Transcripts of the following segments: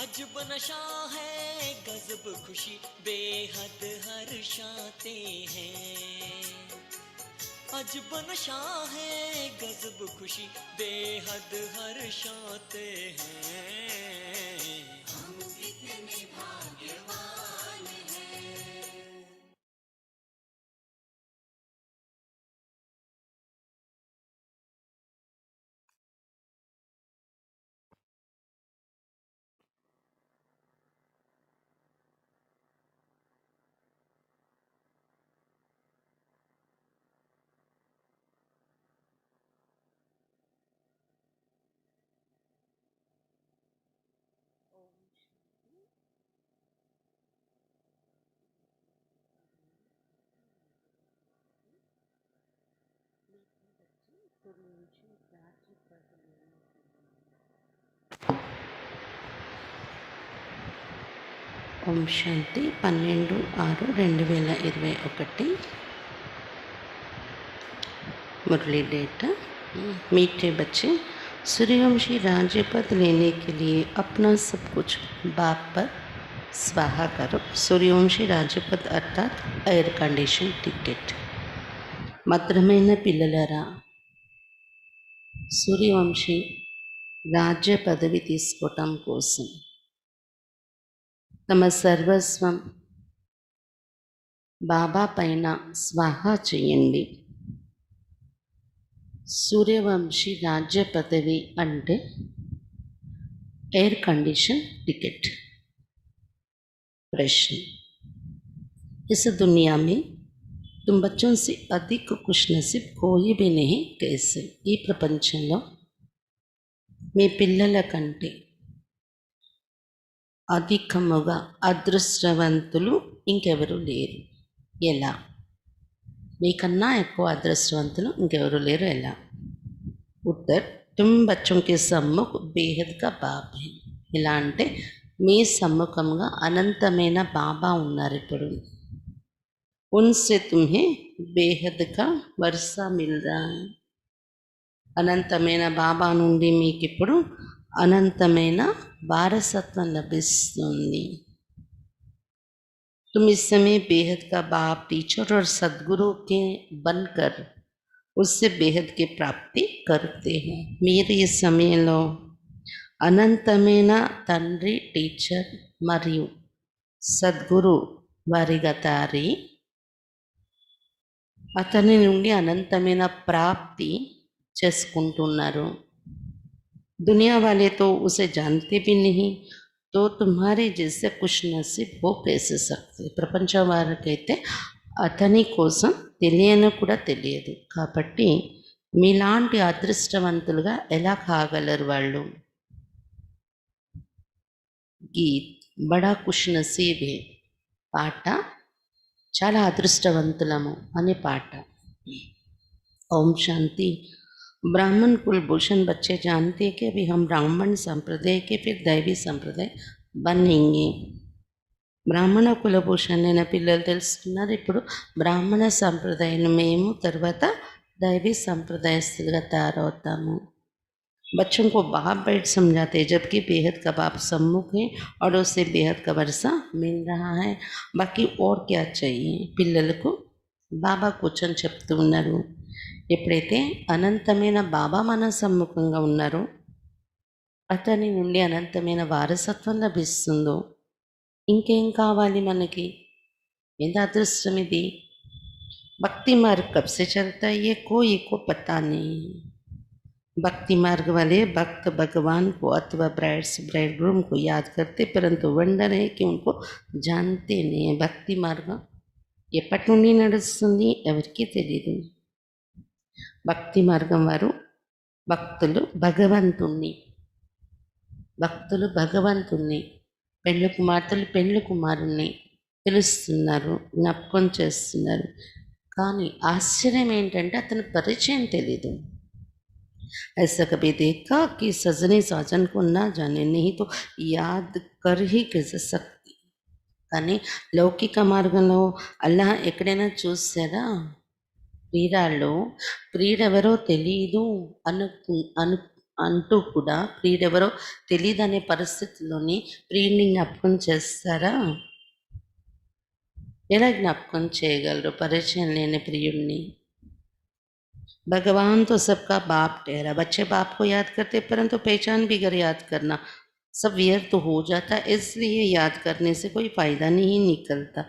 अजब नशा है गजब खुशी बेहद हर्षाते हैं। अजब नशा है गजब खुशी बेहद हर्षाते हैं। हम कितने भाग्यवान हैं। ఓం శాంతి 12/6/2021 मुरली डेटा। मीठे बच्चे, सूर्यवंशी राज्य पद लेने के लिए अपना सब कुछ बाप पर स्वाहा करो। सूर्यवंशी राज्य पद अर्थात एयर कंडीशन टिकेट। మధురమైన పిల్లలరా, సూర్యవంశీ రాజ్య పదవి తీసుకోవటం కోసం తమ సర్వస్వం బాబా పైన స్వాహా చేయండి. सूर्यवंशी राज्य पदवी अंटे एयर कंडीशन टिकट। प्रश्न, इस दुनिया में तुम बच्चों से अधिक खुशनसीब कोई भी नहीं कैसे? ఈ ప్రపంచంలో మీ పిల్లల కంటే అధికముగా అదృష్టవంతులు ఇంకెవరు లేరు. ఎలా? మీకన్నా ఎక్కువ అదృష్టవంతులు ఇంకెవరు లేరు. ఎలా? उत्तर, तुम बच्चों के सम्मुख बेहद का बाप है. ఇలా అంటే మీ సమ్ముఖంగా అనంతమైన బాబా ఉన్నారు. ఇప్పుడు उनसे तुम्हें बेहद का वर्षा मिल रहा है. అనంతమైన బాబా నుండి మీకు ఇప్పుడు అనంతమైన వారసత్వం లభిస్తుంది. तुम इस समय बेहद का बाप, टीचर और सद्गुरु के बनकर उससे बेहद की प्राप्ति करते हैं. మీరు ఈ సమయంలో అనంతమైన తండ్రి, టీచర్ మరియు సద్గురు వారిగా తారి అతని నుండి అనంతమైన ప్రాప్తి చేసుకుంటున్నారు. दुनिया वाले तो उसे जानते भी नहीं, तो तुम्हारे जैसे खुश नसीब हो कैसे सकते? ప్రపంచం వారికైతే అతని కోసం తెలియని కూడా తెలియదు. కాబట్టి మీలాంటి అదృష్టవంతులుగా ఎలా కాగలరు వాళ్ళు? గీత్ బడా ఖుష్ నసీబ్ హే పాట చాలా అదృష్టవంతులము అనే పాట. ओम शांति। ब्राह्मण कुलभूषण बच्चे जानते हैं कि अभी हम ब्राह्मण संप्रदाय के फिर दैवी संप्रदाय बनेंगे. బ్రాహ్మణ కులభూషణైన పిల్లలు తెలుసుకున్నారు. ఇప్పుడు బ్రాహ్మణ సంప్రదాయం మేము తర్వాత दैवी संप्रदायస్తులుగా తయారవుతాము. बच्चों को बाप बैठ समझाते हैं, जबकि बेहद का बाप सम्मुख है और उसे बेहद का वर्षा मिल रहा है. बाकी और क्या चाहिए? పిల్లలకు బాబా కూర్చొని చెప్తూ ఉన్నారు. ఎప్పుడైతే అనంతమైన బాబా మన సమ్ముఖంగా ఉన్నారో అతని నుండి అనంతమైన వారసత్వం లభిస్తుందో ఇంకేం కావాలి మనకి? ఎంత అదృష్టం ఇది! भक्ति मार्ग कब से चलता है ये कोई को पता नहीं. भक्ति मार्ग वाले भक्त भगवान को अथवा ब्राइड ग्रूम को याद करते, परंतु वंडर है कि उनको जानते नहीं है. भक्ति मार्ग ఎప్పటి నుండి నడుస్తుంది ఎవరికీ తెలియదు. భక్తి మార్గం వారు భక్తులు భగవంతుణ్ణి పెండ్లి కుమార్తెలు పెండ్లి కుమారుణ్ణి పిలుస్తున్నారు, జ్ఞాపకం చేస్తున్నారు. కానీ ఆశ్చర్యం ఏంటంటే అతని పరిచయం తెలీదు. ऐसा कभी देखा कि सजने साजन को ना जाने, नहीं तो याद कर ही कैसे सकती. కానీ లౌకిక మార్గంలో అల్లాహ్ ఎక్కడైనా చూసారా? ప్రియురాళ్ళు ప్రియుడెవరో తెలియదు అంటూ కూడా ప్రియుడెవరో తెలియదనే పరిస్థితుల్లోని ప్రియుడిని జ్ఞాపకం చేస్తారా? ఎలా జ్ఞాపకం చేయగలరు పరిచయం లేని ప్రియుడిని? भगवान तो सबका बाप ठहरा। बच्चे बाप को याद करते परंतु पहचान भी अगर याद करना सब व्यर्थ हो जाता, इसलिए याद करने से कोई फायदा नहीं निकलता।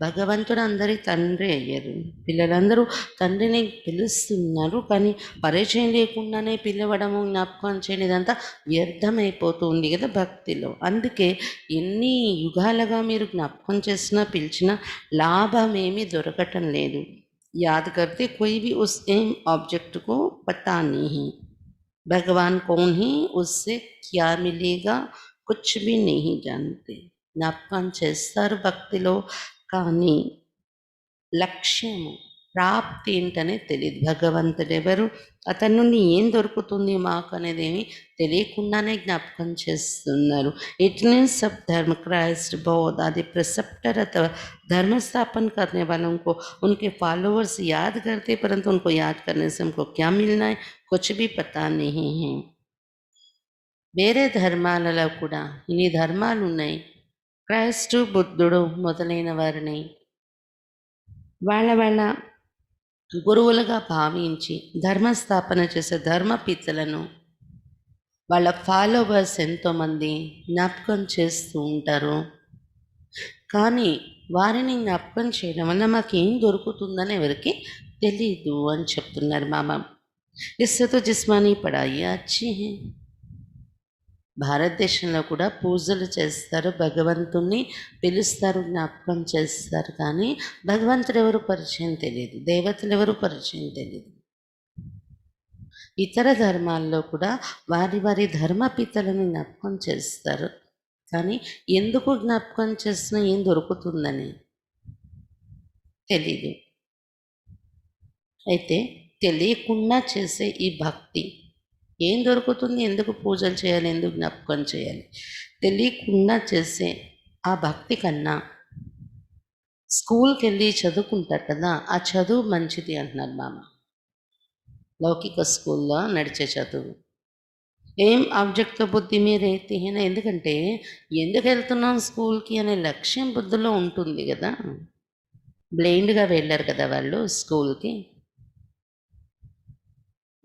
భగవంతుడు అందరి తండ్రి అయ్యారు. పిల్లలందరూ తండ్రిని పిలుస్తున్నారు, కానీ పరిచయం లేకుండానే పిలవడము, జ్ఞాపకం చేయడం ఇదంతా వ్యర్థమైపోతుంది కదా భక్తిలో. అందుకే ఎన్ని యుగాలుగా మీరు జ్ఞాపకం చేసినా పిలిచినా లాభం ఏమీ దొరకటం లేదు. याद करते कोई भी उस एम ऑब्जेक्ट को पता नहीं, भगवान कौन है, उससे क्या मिलेगा, कुछ भी नहीं जानते. జ్ఞాపకం చేస్తారు భక్తిలో, కానీ లక్ష్యము ప్రాప్తి ఏంటనే తెలియదు. భగవంతుడు ఎవరు, అతని నుండి ఏం దొరుకుతుంది మాకు అనేది ఏమి తెలియకుండానే జ్ఞాపకం చేస్తున్నారు. इतने सब धर्म क्राइस्ट बौद्ध आदि प्रिसेप्टर अथवा धर्म स्थापन करने वालों को उनके फॉलोअर्स याद करते, परंतु उनको याद करने से हमको क्या मिलना है, कुछ भी पता नहीं है. వేరే ధర్మాలలో కూడా ఇన్ని ధర్మాలు ఉన్నాయి. క్రైస్తు, బుద్ధుడు మొదలైన వారిని వాళ్ళ గురువులుగా భావించి ధర్మస్థాపన చేసే ధర్మపితలను వాళ్ళ ఫాలోవర్స్ ఎంతోమంది జ్ఞాపకం చేస్తూ ఉంటారు. కానీ వారిని జ్ఞాపకం చేయడం వల్ల మాకేం దొరుకుతుందని ఎవరికి తెలీదు అని చెప్తున్నారు మామ. ఇస్సే తో జిస్మానీ పడాయి అచ్చి హై. భారతదేశంలో కూడా పూజలు చేస్తారు, భగవంతుణ్ణి పిలుస్తారు, జ్ఞాపకం చేస్తారు, కానీ భగవంతుడు ఎవరు పరిచయం తెలియదు, దేవతలు ఎవరు పరిచయం తెలియదు. ఇతర ధర్మాల్లో కూడా వారి వారి ధర్మపితలను జ్ఞాపకం చేస్తారు, కానీ ఎందుకు జ్ఞాపకం చేసినా ఏం దొరుకుతుందని తెలీదు. అయితే తెలియకుండా చేసే ఈ భక్తి ఏం దొరుకుతుంది, ఎందుకు పూజలు చేయాలి, ఎందుకు జ్ఞాపకం చేయాలి? తెలియకుండా చేసే ఆ భక్తి కన్నా స్కూల్కి వెళ్ళి చదువుకుంటారు కదా, ఆ చదువు మంచిది అంటున్నారు మామ. లౌకిక స్కూల్లో నడిచే చదువు ఏం ఆబ్జెక్ట్తో బుద్ధి మీద రేతేనా, ఎందుకంటే ఎందుకు వెళ్తున్నాం స్కూల్కి అనే లక్ష్యం బుద్ధిలో ఉంటుంది కదా. బ్లైండ్గా వెళ్ళారు కదా వాళ్ళు స్కూల్కి.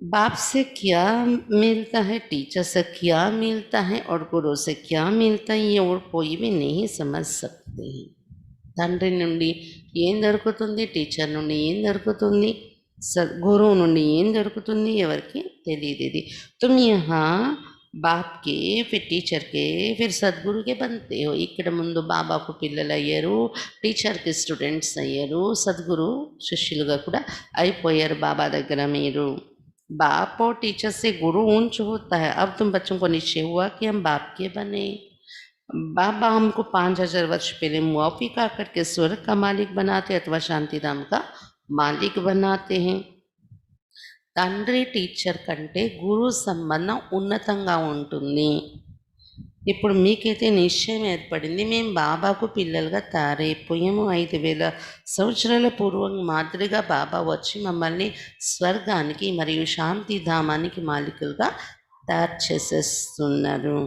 बाप से क्या मिलता है, टीचर से क्या मिलता है और गुरु से क्या मिलता है, ये और कोई भी नहीं समझ सकते हैं. తండ్రి నుండి ఏం దొరుకుతుంది, టీచర్ నుండి ఏం దొరుకుతుంది, గురువు నుండి ఏం దొరుకుతుంది, ఎవరికి తెలియదు. ఇది తుమ్ యహా బాప్ కే, ఫిర్ టీచర్ కే, ఫిర్ సద్గురు కే బంతే హో. ఇక్కడ ముందు బాబాకు పిల్లలు అయ్యారు, టీచర్కి స్టూడెంట్స్ అయ్యారు, సద్గురు శిష్యులుగా కూడా అయిపోయారు బాబా దగ్గర మీరు. बाप और टीचर से गुरु ऊंच होता है. अब तुम बच्चों को निश्चय हुआ कि हम बाप के बने. बाबा हमको 5000 वर्ष पहले मुआफिका करके स्वर्ग का मालिक बनाते अथवा शांतिधाम का मालिक बनाते हैं. తండ్రి టీచర్ కంటే గురువు సంబంధం ఉన్నతంగా ఉంటుంది. ఇప్పుడు మీకైతే నిశ్చయం ఏర్పడింది, మేము బాబాకు పిల్లలుగా తయారైపోయాము. 5000 సంవత్సరాల పూర్వం మాదిరిగా బాబా వచ్చి మమ్మల్ని స్వర్గానికి మరియు శాంతిధామానికి మాలికులుగా తయారు చేసేస్తున్నారు.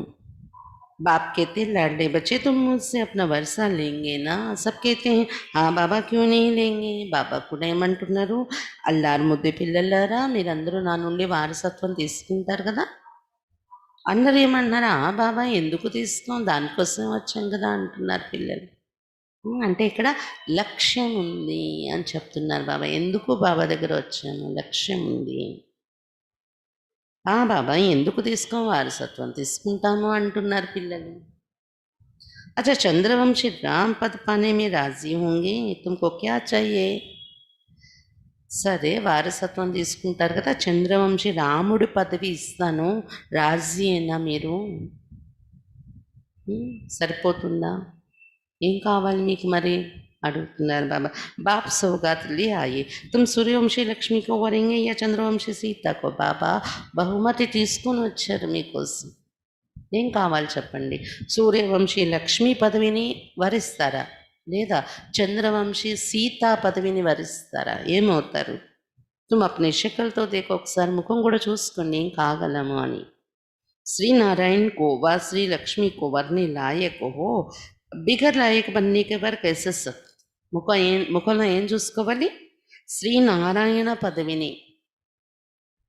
बाप कहते लाडले बच्चे तुम मुझसे अपना वर्षा लेंगे ना. सब कहते हैं हाँ बाबा क्यों नहीं लेंगे. బాబా కూడా ఏమంటున్నారు, అల్లారు ముద్దు పిల్లలారా మీరందరూ నా నుండి వారసత్వం తీసుకుంటారు కదా. అందరూ ఏమంటున్నారు, బాబా ఎందుకు తీసుకోం, దానికోసం వచ్చాం కదా అంటున్నారు పిల్లలు. అంటే ఇక్కడ లక్ష్యం ఉంది అని చెప్తున్నారు బాబా. ఎందుకు బాబా దగ్గర వచ్చాను, లక్ష్యం ఉంది. బాబా ఎందుకు తీసుకోం, వారసత్వం తీసుకుంటాము అంటున్నారు పిల్లలు. अच्छा चंद्रवंशी राम पद पाने में राजी होंगे, तुमको क्या चाहिए. సరే వారసత్వం తీసుకుంటారు కదా, చంద్రవంశీ రాముడి పదవి ఇస్తాను, రాజీ అయినా మీరు, సరిపోతుందా, ఏం కావాలి మీకు మరి అడుగుతున్నారు బాబా. బాప్ సౌగాత్ లే ఆయే, తుమ్ సూర్యవంశీ లక్ష్మికి వరింగే యా చంద్రవంశీ సీతకు. బాబా బహుమతి తీసుకొని వచ్చారు మీకోసం, ఏం కావాలి చెప్పండి. సూర్యవంశీ లక్ష్మీ పదవిని వరిస్తారా, లేదా చంద్రవంశీ సీతా పదవిని వరిస్తారా, ఏమవుతారు. తుమ్ అప్నే షకల్తో దేకో, ఒకసారి ముఖం కూడా చూసుకోండి ఏం కాగలము అని. श्री नारायण को व श्री लक्ष्मी को वरने लायक हो, बिगर लायक बनने के बार कैसे सक ముఖంలో ఏం చూసుకోవాలి? శ్రీనారాయణ పదవిని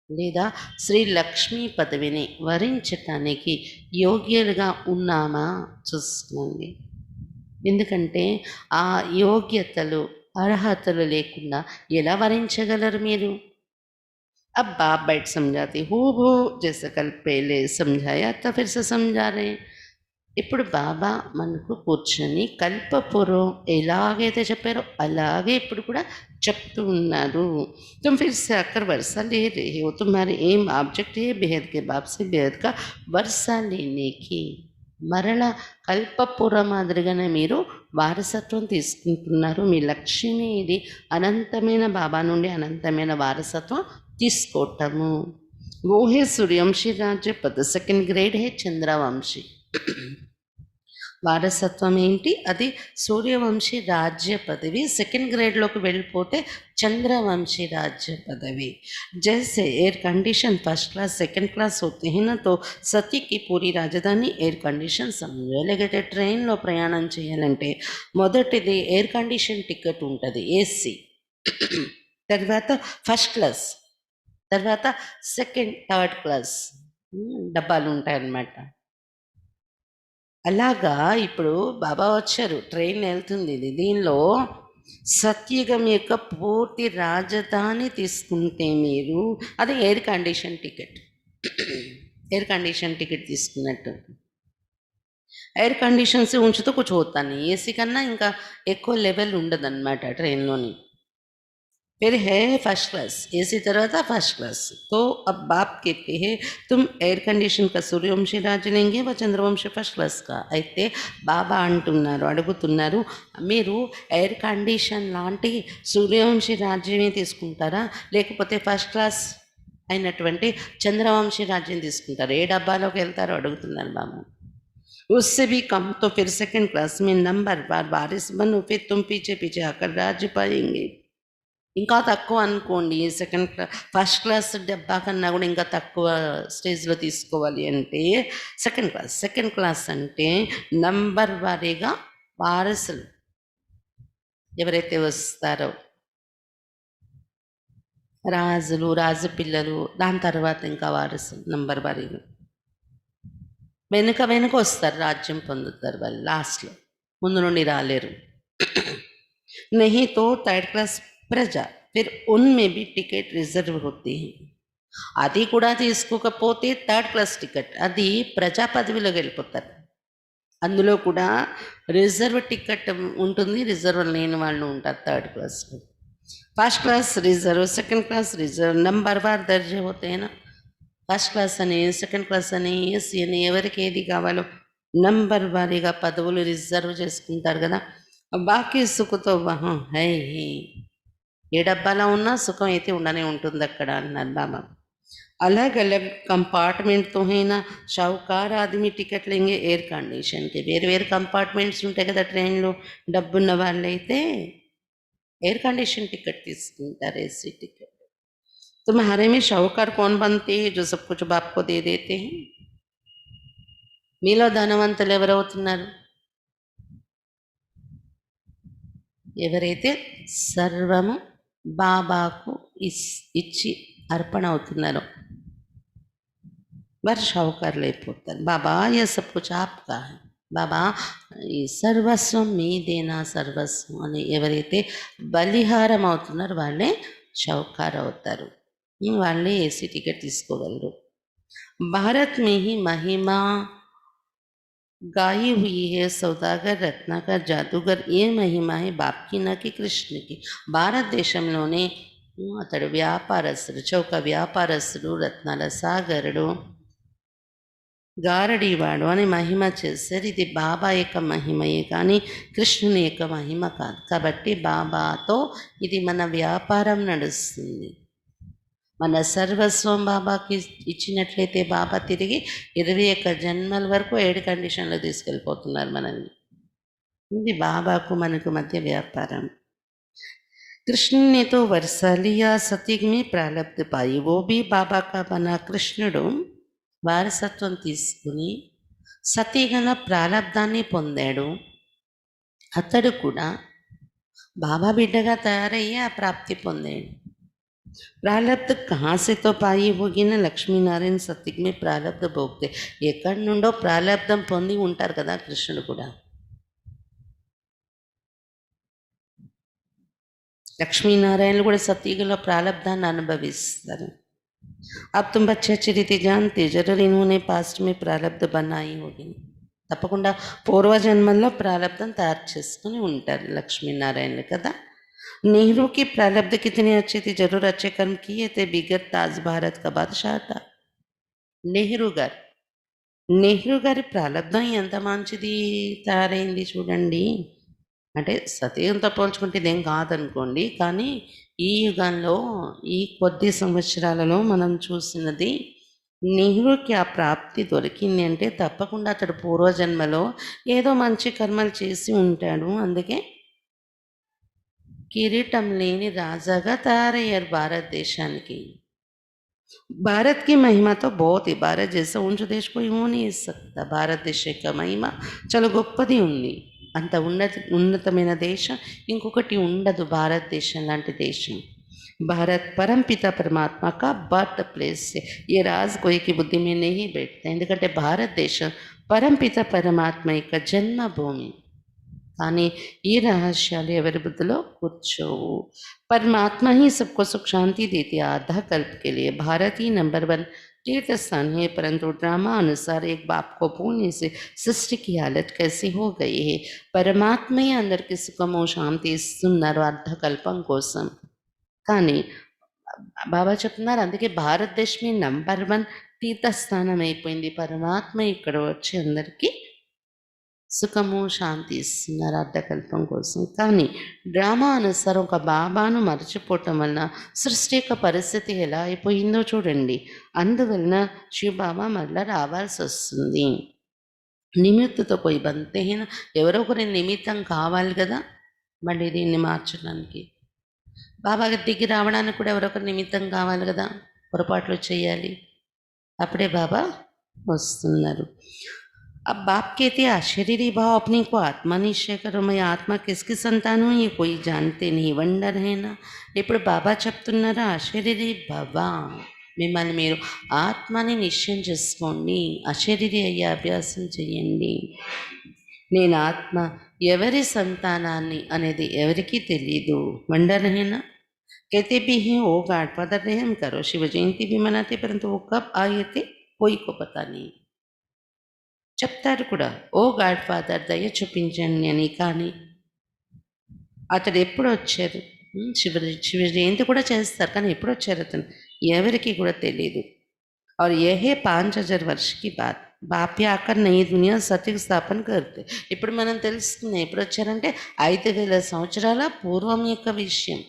లేదా శ్రీ లక్ష్మీ పదవిని వరించటానికి యోగ్యులుగా ఉన్నామా చూసుకోండి. ఎందుకంటే ఆ యోగ్యతలు అర్హతలు లేకుండా ఎలా వరించగలరు మీరు? अब बाप बैठ समझाती हूँ वो जैसे कल पहले समझाया था फिर से समझा रहे हैं. ఇప్పుడు బాబా మనకు కూర్చొని కల్పపూర్వం ఎలాగైతే చెప్పారో అలాగే ఇప్పుడు కూడా చెప్తూ ఉన్నారు. तुम फिर से आकर वर्षा ले रहे हो, तुम्हारे एम ऑब्जेक्ट है बेहद के बाप से बेहद का वर्षा लेने की. మరల కల్పపూర్వ మాదిరిగానే మీరు వారసత్వం తీసుకుంటున్నారు. మీ లక్ష్యమే ఇది, అనంతమైన బాబా నుండి అనంతమైన వారసత్వం తీసుకోవటము. वो है सूर्यवंशी राज्य पद, सेकंड ग्रेड है चंद्रवंशी. వారసత్వం ఏంటి? అది సూర్యవంశీ రాజ్య పదవి. సెకండ్ గ్రేడ్లోకి వెళ్ళిపోతే चंद्रवंशी राज्य पदवी. जैसे air condition first class second class होते हैं ना, तो సతీ की पूरी राजधानी एयर कंडीशन समझो. లేకపోతే ట్రైన్లో ప్రయాణం చేయాలంటే మొదటిది ఎయిర్ కండిషన్ టికెట్ ఉంటుంది, ఏసీ. తర్వాత ఫస్ట్ క్లాస్, తర్వాత సెకండ్ థర్డ్ క్లాస్ డబ్బాలు ఉంటాయన్నమాట. అలాగా ఇప్పుడు బాబా వచ్చారు, ట్రైన్ వెళ్తుంది. ఇది దీనిలో సత్యుగం యొక్క పూర్తి రాజధాని తీసుకుంటే మీరు అది air condition ticket. Air condition ticket తీసుకున్నట్టు. ఎయిర్ కండిషన్స్ ఉంచుతూ కూర్చోతాను. ఏసీ కన్నా ఇంకా ఎక్కువ లెవెల్ ఉండదన్నమాట ట్రైన్లోని. फिर है फर्स्ट क्लास, एसी तरह फर्स्ट क्लास. तो अब बाप कहते हैं तुम एयर कंडीशन का सूर्यवंशी राज्य लेंगे व चंद्रवंशी फर्स्ट क्लास का. అయితే బాబా అంటున్నారు, అడుగుతున్నారు, మీరు ఎయిర్ కండిషన్ లాంటి సూర్యవంశీ రాజ్యమే తీసుకుంటారా లేకపోతే ఫస్ట్ క్లాస్ అయినటువంటి చంద్రవంశీ రాజ్యం తీసుకుంటారా? ఏ డబ్బాలోకి వెళ్తారో అడుగుతున్నారు బాబా. उससे भी कम तो फिर सेकंड क्लास में नंबर बार बारिश बनो, फिर तुम पीछे पीछे आकर राज्य पाएंगे. ఇంకా తక్కువ అనుకోండి, ఫస్ట్ క్లాస్ డబ్బా కన్నా కూడా ఇంకా తక్కువ స్టేజ్లో తీసుకోవాలి అంటే సెకండ్ క్లాస్ అంటే నంబర్ వారీగా వారసులు ఎవరైతే వస్తారో, రాజులు రాజు పిల్లలు, దాని తర్వాత ఇంకా వారసులు నంబర్ వారీగా వెనుక వస్తారు, రాజ్యం పొందుతారు వాళ్ళు లాస్ట్లో, ముందు నుండి రాలేరు. नहीं तो थर्ड क्लास ప్రజా, फिर उनमें भी टिకెట్ రిజర్వ్ होती है. అది కూడా తీసుకోకపోతే థర్డ్ క్లాస్ టికెట్, అది ప్రజా పదవిలోకి వెళ్ళిపోతారు. అందులో కూడా రిజర్వ్ టికెట్ ఉంటుంది, రిజర్వ్ లేని వాళ్ళు ఉంటారు థర్డ్ క్లాస్లో. First class reserve, second class reserve, number వార్ దర్జా होते हैं ना. ఫస్ట్ క్లాస్ అని, సెకండ్ క్లాస్ అని, ఏసీ అని, ఎవరికి ఏది కావాలో నంబర్ వారీగా పదవులు రిజర్వ్ చేసుకుంటారు కదా. బాకీ సుఖతో వహా హై. ఏ డబ్బాలో ఉన్నా సుఖం అయితే ఉండనే ఉంటుంది అక్కడ అన్నారు బాబా. अलग अलग कंपार्टमेंट तो है ना. షావుకార్ ఆదమీ టికెట్ లేంగే ఎయిర్ కండిషన్కి. వేరు వేరు కంపార్ట్మెంట్స్ ఉంటాయి కదా ట్రైన్లో. డబ్బున్న వాళ్ళైతే एयर कंडीशन टिकट తీసుకుంటారు, एसी टिकट. तुम्हारे में షావుకార్ कौन बनते हैं? जो सब कुछ बाप को दे देते हैं. మీలో ధనవంతులు ఎవరవుతున్నారు? ఎవరైతే సర్వము బాబాకు ఇచ్చి అర్పణ అవుతున్నారో వారు షావుకారులు అయిపోతారు. బాబా ये सब कुछ आपका है, బాబా ఈ సర్వస్వం మీదేనా సర్వస్వం అని ఎవరైతే బలిహారం అవుతున్నారో వాళ్ళే షావుకారు అవుతారు, వాళ్ళే ఏసీ టికెట్ తీసుకోగలరు. భారత్ में ही महिमा गाई हुई है, సౌదాగర్ రత్నాకర్ జాదూగర్. ఏ మహిమ है బాప్ की न कि కృష్ణ की. భారతదేశంలోనే అతడు వ్యాపారస్తుడు, చౌక వ్యాపారస్తుడు, రత్నాల సాగరుడు, గారడీవాడు అని మహిమ చేశారు. ఇది బాబా యొక్క మహిమయే కానీ కృష్ణుని యొక్క మహిమ కాదు. కాబట్టి బాబాతో ఇది మన వ్యాపారం నడుస్తుంది. మన సర్వస్వం బాబాకి ఇచ్చినట్లయితే బాబా తిరిగి 21 జన్మల వరకు 7 కండిషన్లో తీసుకెళ్ళిపోతున్నారు మనల్ని. ఇది బాబాకు మనకు మధ్య వ్యాపారం. कृष्ण ने तो वर्षा लिया, सतयुग में प्रारब्ध पाई. वो भी बाबा का बना कृष्णुడు వారసత్వం తీసుకుని సతీగల ప్రారంధాన్ని పొందాడు. అతడు కూడా బాబా బిడ్డగా తయారయ్యి ఆ ప్రాప్తి పొందాడు. ప్రారబ్ధ कहाँ से तो पाई होगी ना లక్ష్మీనారాయణ సత్తిక్ మీ ప్రారబ్ధ భోక్తే. ఎక్కడి నుండో ప్రారబ్ధం పొంది ఉంటారు కదా కృష్ణుడు కూడా. లక్ష్మీనారాయణలు కూడా సతీగలో ప్రారబ్ధాన్ని అనుభవిస్తారు. अब तुम बच्चे अच्छी रीति जानते जरूर इन्होंने पास्ट में प्रारब्ध बनाई होगी. తప్పకుండా పూర్వజన్మల్లో ప్రారబ్ధం తయారు చేసుకుని ఉంటారు లక్ష్మీనారాయణలు కదా. नेहरू की प्रारब्ध कितनी अच्छी थी, जरूर अच्छे कर्म किए थे, बिगड़ ताज भारत का बादशाह था. నెహ్రూ గారి ప్రారంధం ఎంత మంచిది తయారైంది చూడండి. అంటే సతీయంతో పోల్చుకుంటే ఇదేం కాదనుకోండి, కానీ ఈ యుగంలో ఈ కొద్ది సంవత్సరాలలో మనం చూసినది నెహ్రూకి ఆ ప్రాప్తి దొరికింది అంటే తప్పకుండా అతడు పూర్వజన్మలో ఏదో మంచి కర్మలు చేసి ఉంటాడు. అందుకే కిరీటం లేని రాజాగా తయారయ్యారు భారతదేశానికి. भारत की महिमा तो बहुत ही, भारत जैसा ऊंच देश कोई हो नहीं सकता. భారతదేశ యొక్క మహిమ చాలా గొప్పది ఉంది. అంత ఉన్నతమైన దేశం ఇంకొకటి ఉండదు భారతదేశం లాంటి దేశం. भारत परमपिता परमात्मा का बर्थ प्लेस है. ये राज कोई की बुद्धि में नहीं बैठता. ఎందుకంటే భారతదేశం పరంపిత పరమాత్మ యొక్క జన్మభూమి. కానీ ఈ రహస్యాలు ఎవరి బుద్ధిలో కూర్చోవు. परमात्मा ही सबको सुख शांति देती है. आधा कल्प के लिए भारत ही नंबर 1 तीर्थ स्थान है, परंतु ड्रामा अनुसार एक बाप को भूलने से सृष्टि की हालत कैसी हो गई है. परमात्मा ही అందరికి సుఖము శాంతి ఇస్తున్నారు అర్ధకల్పం కోసం. కానీ బాబా చెప్తున్నారు అందుకే భారతదేశమే నంబర్ 1 తీర్థస్థానం అయిపోయింది. పరమాత్మ ఇక్కడ వచ్చి అందరికీ సుఖము శాంతి ఇస్తున్నారు అర్ధకల్పం కోసం. కానీ డ్రామా అనుసారం ఒక బాబాను మర్చిపోవటం వలన సృష్టి యొక్క పరిస్థితి ఎలా అయిపోయిందో చూడండి. అందువలన శివబాబా మళ్ళీ రావాల్సి వస్తుంది. నిమిత్తతో పోయి బంతేన ఎవరో ఒకరి నిమిత్తం కావాలి కదా మళ్ళీ దీన్ని మార్చడానికి. బాబా దిగి రావడానికి కూడా ఎవరొకరి నిమిత్తం కావాలి కదా, పొరపాట్లు చేయాలి, అప్పుడే బాబా వస్తున్నారు. अब बाप कहते हैं अशरीरी भाव अपने को आत्मा निश्चय करो. मैं आत्मा किसकी संतान हूँ ये कोई जानते नहीं. వండర్ है ना. ఇప్పుడు బాబా చెప్తున్నారా అశరీరీ భవ, మిమ్మల్ని మీరు ఆత్మని నిశ్చయం చేసుకోండి, అశరీరి అయ్యే అభ్యాసం చేయండి. నేను ఆత్మ ఎవరి సంతానాన్ని అనేది ఎవరికీ తెలీదు. వండర్ है ना. कहते भी हैं ओ गाड फादर रहम करो, शिव जयंती भी मनाते परंतु वो कब आए थे कोई को पता नहीं. చెప్తారు కూడా ఓ గాడ్ ఫాదర్ దయ చూపించండి అని. కానీ అతడు ఎప్పుడు వచ్చారు, శివ జయంతి కూడా చేస్తారు కానీ ఎప్పుడు వచ్చారు అతను ఎవరికి కూడా తెలియదు. और यह 5000 वर्ष की बात, बाप आकर नई दुनिया सत्य స్థాపన करते. ఇప్పుడు మనం తెలుసుకున్నాం ఎప్పుడు వచ్చారంటే 5000 సంవత్సరాల పూర్వం యొక్క విషయం.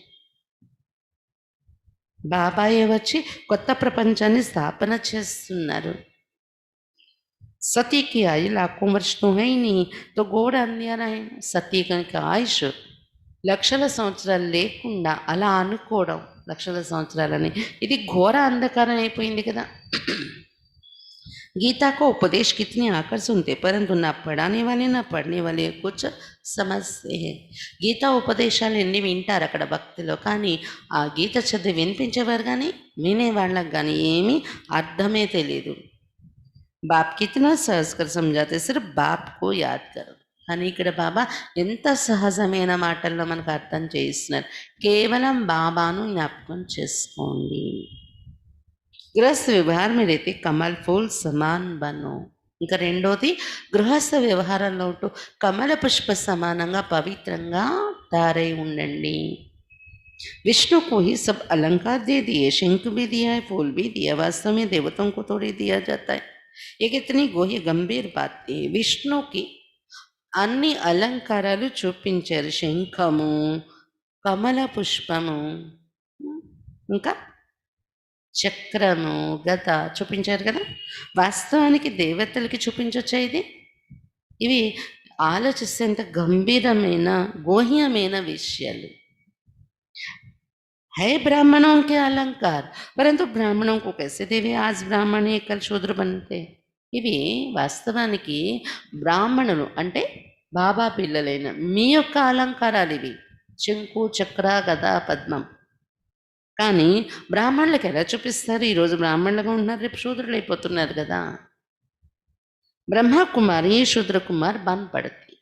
బాబాయే వచ్చి కొత్త ప్రపంచాన్ని స్థాపన చేస్తున్నారు. सती की आयु लाखों वर्ष तो है ही नहीं, तो घोर अंधेरा है. సతీ కనుక ఆయుష్ లక్షల సంవత్సరాలు లేకుండా అలా అనుకోవడం, లక్షల సంవత్సరాలని, ఇది ఘోర అంధకారం అయిపోయింది కదా. गीता को उपदेश कितने आकर सुनते परंतु ना पढ़ाने वाले ना पढ़ने वाले कुछ समझते हैं. గీతా ఉపదేశాలు ఎన్ని వింటారు అక్కడ భక్తిలో, కానీ ఆ గీత చదివి వినిపించేవారు కానీ వినేవాళ్ళకి కానీ ఏమీ అర్థమే తెలియదు. బాప్ కితనా సహజ్ కర్ సమझाते, సిర్ఫ్ బాప్ కో యాద్ కరో. కానీ ఇక్కడ బాబా ఎంత సహజమైన మాటల్లో మనకు అర్థం చేయిస్తున్నారు. కేవలం బాబాను జ్ఞాపకం చేసుకోండి. గృహస్థ వ్యవహారం మీరైతే కమల్ ఫూల్ సమాన్ బనో. ఇంకా రెండోది గృహస్థ వ్యవహారంలో ఉంటూ కమల పుష్ప సమానంగా పవిత్రంగా తయారై ఉండండి. विष्णु को ही सब अलंकार दे दिए, शंख भी दिया है, फूल भी दिया. वास्तव में देवताओं को थोड़ी दिया जाता है. ये कितनी गोही गंभीर बात है. విష్ణుకి అన్ని అలంకారాలు చూపించారు. శంఖము, కమల పుష్పము, ఇంకా చక్రము, గద చూపించారు కదా. వాస్తవానికి దేవతలకి చూపించొచ్చా ఇది? ఇవి ఆలోచిస్తే ఎంత గంభీరమైన గోహ్యమైన విషయాలు. है ब्राह्मणों के अलंकार, परंतु ब्राह्मणों को कैसे देवे? आज ब्राह्मण है, कल శూద్ర बनते. ఇవి వాస్తవానికి బ్రాహ్మణులు అంటే బాబా పిల్లలైన మీ యొక్క అలంకారాలు ఇవి. శంకు చక్ర గదా పద్మం. కానీ బ్రాహ్మణులకు ఎలా చూపిస్తారు? ఈరోజు బ్రాహ్మణులుగా ఉంటున్నారు, రేపు శూద్రులు అయిపోతున్నారు కదా. ब्रह्मा कुमारी शूद्र कुमार बन पड़ती,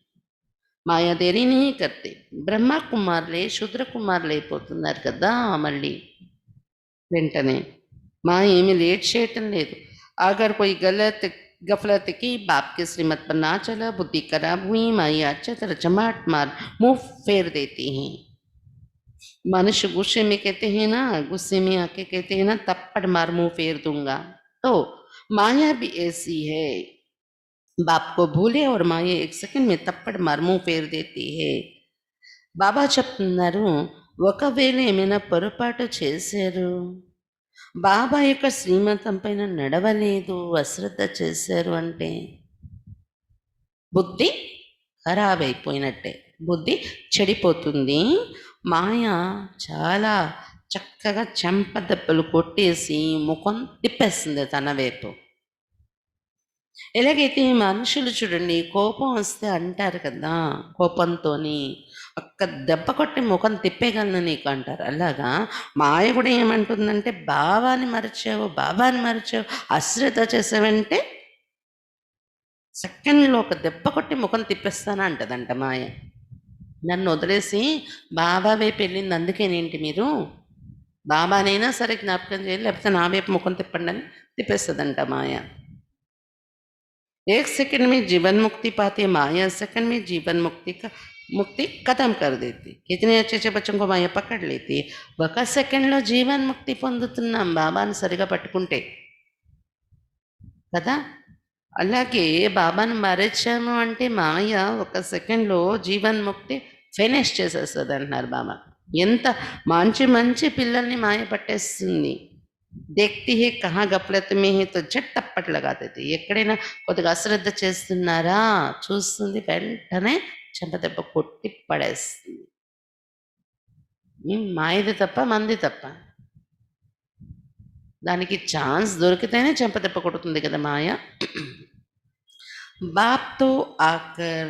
మాయా దేరీ नहीं करते. బ్రహ్మ కుమారులే శూద్ర కుమారులు అయిపోతున్నారు కదా. మళ్ళీ వెంటనే మా ఏమి లేట్ చేయటం లేదు. अगर कोई गलत गफलत की बाप के श्रीमत पर ना चला, बुद्धि खराब हुई, माया अच्छा तरह चमाट मार मुंह फेर देती हैं. मनुष्य गुस्से में कहते हैं ना, गुस्से में आके कहते हैं ना, तप्पड़ मार मुंह फेर दूंगा. तो माया भी ऐसी है, बाप को भूले और माया एक सेकंड में तप्पड़ मार मुंह फेर देती है. బాబా చెప్తున్నారు, ఒకవేళ ఏమైనా పొరపాటు చేశారు, బాబా యొక్క శ్రీమతం పైన నడవలేదు, అశ్రద్ధ చేశారు అంటే బుద్ధి ఖరాబ్ అయిపోయినట్టే, బుద్ధి చెడిపోతుంది. మాయ చాలా చక్కగా చెంపదెబ్బలు కొట్టేసి ముఖం తిప్పేస్తుంది తన వైపు. ఎలాగైతే మనుషులు చూడండి, కోపం వస్తే అంటారు కదా, కోపంతోని ఒక్క దెబ్బ కొట్టి ముఖం తిప్పేయగలను నీకు అంటారు. అలాగా మాయ కూడా ఏమంటుందంటే, బాబాని మరిచావు, అశ్రద్ధ చేసావంటే సెకండ్లో ఒక దెబ్బ కొట్టి ముఖం తిప్పేస్తానా అంటదంట మాయ. నన్ను వదిలేసి బాబా వైపు వెళ్ళింది అందుకేనేంటి మీరు, బాబానైనా సరే జ్ఞాపకం చేయాలి, లేకపోతే నా వైపు ముఖం తిప్పండి అని తిప్పేస్తుందంట మాయ. एक सेकंड में जीवन मुक्ति पाती है माया, सेकंड में जीवन मुक्ति खत्म कर देती. कितने अच्छे अच्छे बच्चों को माया पकड़ लेती है. ఒక సెకండ్లో జీవన్ ముక్తి పొందుతున్నాం బాబాను సరిగా పట్టుకుంటే కదా. అలాగే బాబాను మరచాము అంటే మాయ ఒక సెకండ్లో జీవన్ ముక్తి ఫినిష్ చేసేస్తుంది అంటున్నారు బాబా. ఎంత మంచి మంచి పిల్లల్ని మాయ పట్టేస్తుంది. देखती है कहाँ गफलत में है तो झट टप्पट लगा देती. ఎక్కడైనా కొద్దిగా అశ్రద్ధ చేస్తున్నారా చూస్తుంది, వెంటనే చెంపదెబ్బ కొట్టి పడేస్తుంది. మాయది తప్ప మంది తప్ప, దానికి ఛాన్స్ దొరికితేనే చెంపదెబ్బ కొడుతుంది కదా మాయ. बाप तो आकर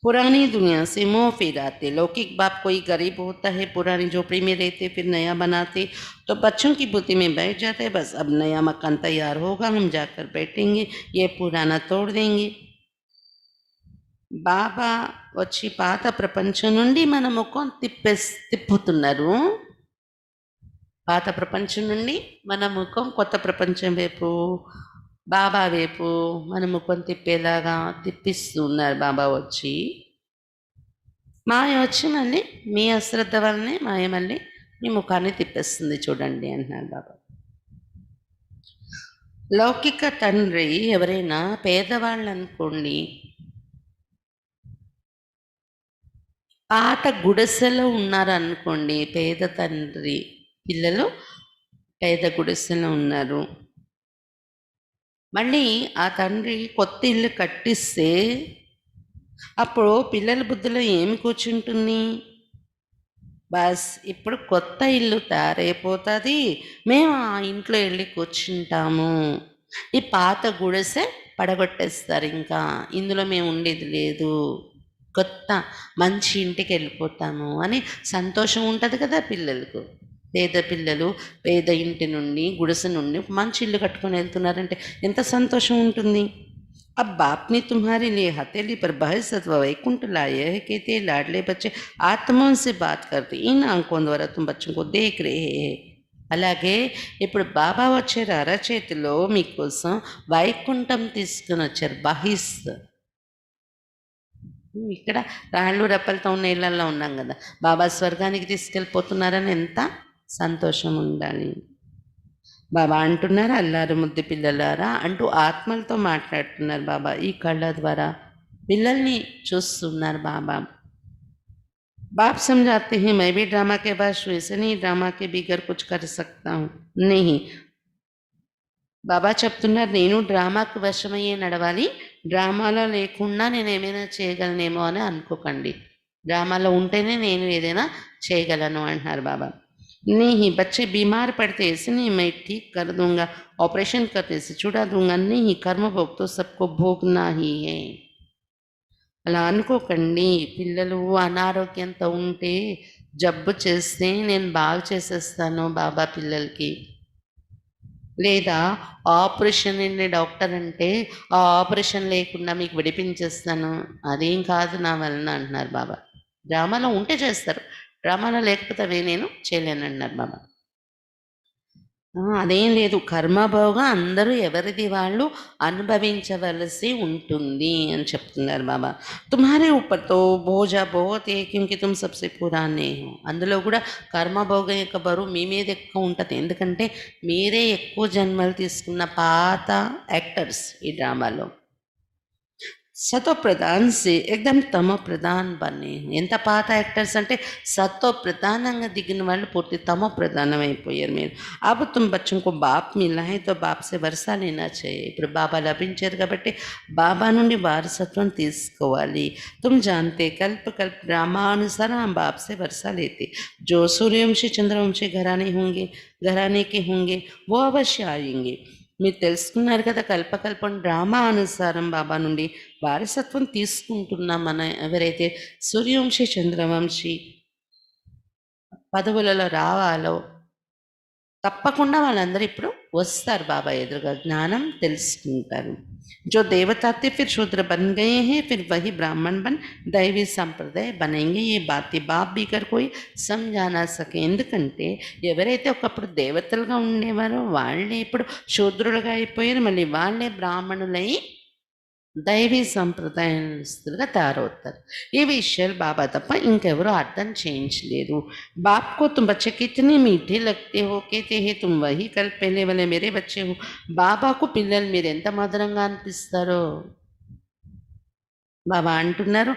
पुरानी दुनिया से मुंह फिराते. लौकिक बाप कोई गरीब होता है, पुरानी झोपड़ी में रहते, फिर नया बनाते, तो बच्चों की बुद्धि में बैठ जाते हैं, बस अब नया मकान तैयार होगा, हम जाकर बैठेंगे, ये पुराना तोड़ देंगे. బాబా వచ్చి పాత ప్రపంచం నుండి మన ముఖం తిప్పుతున్నారు. పాత ప్రపంచం నుండి మన ముఖం కొత్త ప్రపంచం వైపు, బాబా వైపు మన ముఖం తిప్పేలాగా తిప్పిస్తున్నారు బాబా వచ్చి. మాయ వచ్చి మళ్ళీ మీ అశ్రద్ధ వల్లనే మాయ మళ్ళీ మీ ముఖాన్ని తిప్పేస్తుంది చూడండి అంటున్నారు బాబా. లౌకిక తండ్రి ఎవరైనా పేదవాళ్ళు అనుకోండి, పాత గుడిసెలో ఉన్నారనుకోండి, పేద తండ్రి పిల్లలు పేద గుడిసెలో ఉన్నారు, మళ్ళీ ఆ తండ్రి కొత్త ఇల్లు కట్టిస్తే అప్పుడు పిల్లల బుద్ధిలో ఏమి కూర్చుంటుంది? బస్ ఇప్పుడు కొత్త ఇల్లు తయారైపోతుంది, మేము ఆ ఇంట్లో వెళ్ళి కూర్చుంటాము, ఈ పాత గుడిసె పడగొట్టేస్తారు, ఇంకా ఇందులో మేము ఉండేది లేదు, కొత్త మంచి ఇంటికి వెళ్ళిపోతాము అని సంతోషం ఉంటుంది కదా పిల్లలకు. పేద పిల్లలు పేద ఇంటి నుండి గుడిసె నుండి మంచి ఇల్లు కట్టుకొని వెళ్తున్నారంటే ఎంత సంతోషం ఉంటుంది. अब बाप ने तुम्हारे लिए हथेली पर बहसत्व वैकुंठ लाए है, कहते लाडले बच्चे आत्माओं से बात करते, इन आंखों द्वारा तुम बच्चों को देख रहे हैं. అలాగే ఇప్పుడు బాబా వచ్చారు అరచేతిలో మీకోసం వైకుంఠం తీసుకుని వచ్చారు, బహిస్త్. ఇక్కడ రాళ్ళు రప్పలతో ఉన్న ఇళ్లలో ఉన్నాం కదా, బాబా స్వర్గానికి తీసుకెళ్ళిపోతున్నారని ఎంత సంతోషం ఉండాలి. బాబా అంటున్నారు, అల్లారు ముద్దు పిల్లలారా అంటూ ఆత్మలతో మాట్లాడుతున్నారు బాబా. ఈ కళ్ళ ద్వారా పిల్లల్ని చూస్తున్నారు బాబా. बाप समझाते हैं मैं भी ड्रामा के वश वैसे नहीं, ड्रामा के बिगर कुछ कर सकता हूँ नहीं. బాబా చెప్తున్నారు, నేను డ్రామాకు వశమయ్యే నడవాలి, డ్రామాలో లేకుండా నేను ఏమైనా చేయగలనేమో అని అనుకోకండి, డ్రామాలో ఉంటేనే నేను ఏదైనా చేయగలను అంటున్నారు బాబా. नहीं, बच्चे बीमार पड़ते ऐसे नहीं मैं ठीक कर दूंगा, ऑपरेशन करके से छुड़ा दूंगा, नहीं, कर्म भोग तो सबको भोगना ही है. అలా అనుకోకండి. పిల్లలు అనారోగ్యంతో ఉంటే జబ్బు చేస్తే నేను బాగు చేసేస్తాను బాబా పిల్లలకి. లేదా ఆపరేషన్ అండి డాక్టర్ అంటే, ఆ ఆపరేషన్ లేకుండా మీకు విడిపించేస్తాను. అదేం కాదు నా వలన అంటున్నారు బాబా. డ్రామాలో ఉంటే చేస్తారు. డ్రామాలో లేకపోతే అవి నేను చేయలేనంటున్నారు బాబా. అదేం లేదు. కర్మభోగం అందరూ ఎవరిది వాళ్ళు అనుభవించవలసి ఉంటుంది అని చెప్తున్నారు బాబా. తుమ్హారే ఊపర్ తో బోజా బహుత్ హై క్యూంకి తుమ్ సబ్సే పురానే హో. అందులో కూడా కర్మభోగం యొక్క బరువు మీ మీద ఎక్కువ ఉంటుంది. ఎందుకంటే మీరే ఎక్కువ జన్మలు తీసుకున్న పాత యాక్టర్స్ ఈ డ్రామాలో. సతో ప్రధాన్ से एकदम తమో ప్రధాన్ బనే. ఎంత పాత యాక్టర్స్ అంటే సతో ప్రధానంగా దిగిన వాళ్ళు పూర్తి తమో ప్రధానం అయిపోయారు మీరు. अब तुम बच्चों को बाप मिला है तो बाप से वर्षा लेना चाहिए. ఇప్పుడు బాబా లభించారు కాబట్టి బాబా నుండి వారసత్వం తీసుకోవాలి. तुम जानते कल्प कल्प ड्रामानुसार हम बाप से वर्षा लेते. जो सूर्यवंशी चंद्रवंशी घराने के होंगे वो अवश्य आएंगे. మీరు తెలుసుకున్నారు కదా, కల్పకల్పం డ్రామా అనుసారం బాబా నుండి వారసత్వం తీసుకుంటున్నాం. మన ఎవరైతే సూర్యవంశీ చంద్రవంశీ పదవులలో రావాలో తప్పకుండా వాళ్ళందరూ ఇప్పుడు వస్తారు బాబా ఎదురుగా, జ్ఞానం తెలుసుకుంటారు. जो देवता थे फिर शूद्र बन गए हैं, फिर वही ब्राह्मण बन दैवी संप्रदाय बनेंगे. ये बातें बाप भी कर कोई समझा ना सके. ఎందుకంటే ఎవరైతే ఒకప్పుడు దేవతలుగా ఉండేవారో వాళ్ళే ఇప్పుడు శూద్రులుగా అయిపోయారు, మళ్ళీ వాళ్ళే బ్రాహ్మణులై దైవీ సంప్రదాయస్తులుగా తయారవుతారు. ఈ విషయాలు బాబా తప్ప ఇంకెవరూ అర్థం చేయించలేరు. బాప్ को तुम बच्चे कितने मीठे लगते हो, कहते हैं तुम वही कल पहले वाले मेरे बच्चे हो. బాబాకు పిల్లలు మీరు ఎంత మధురంగా అనిపిస్తారో బాబా అంటున్నారు.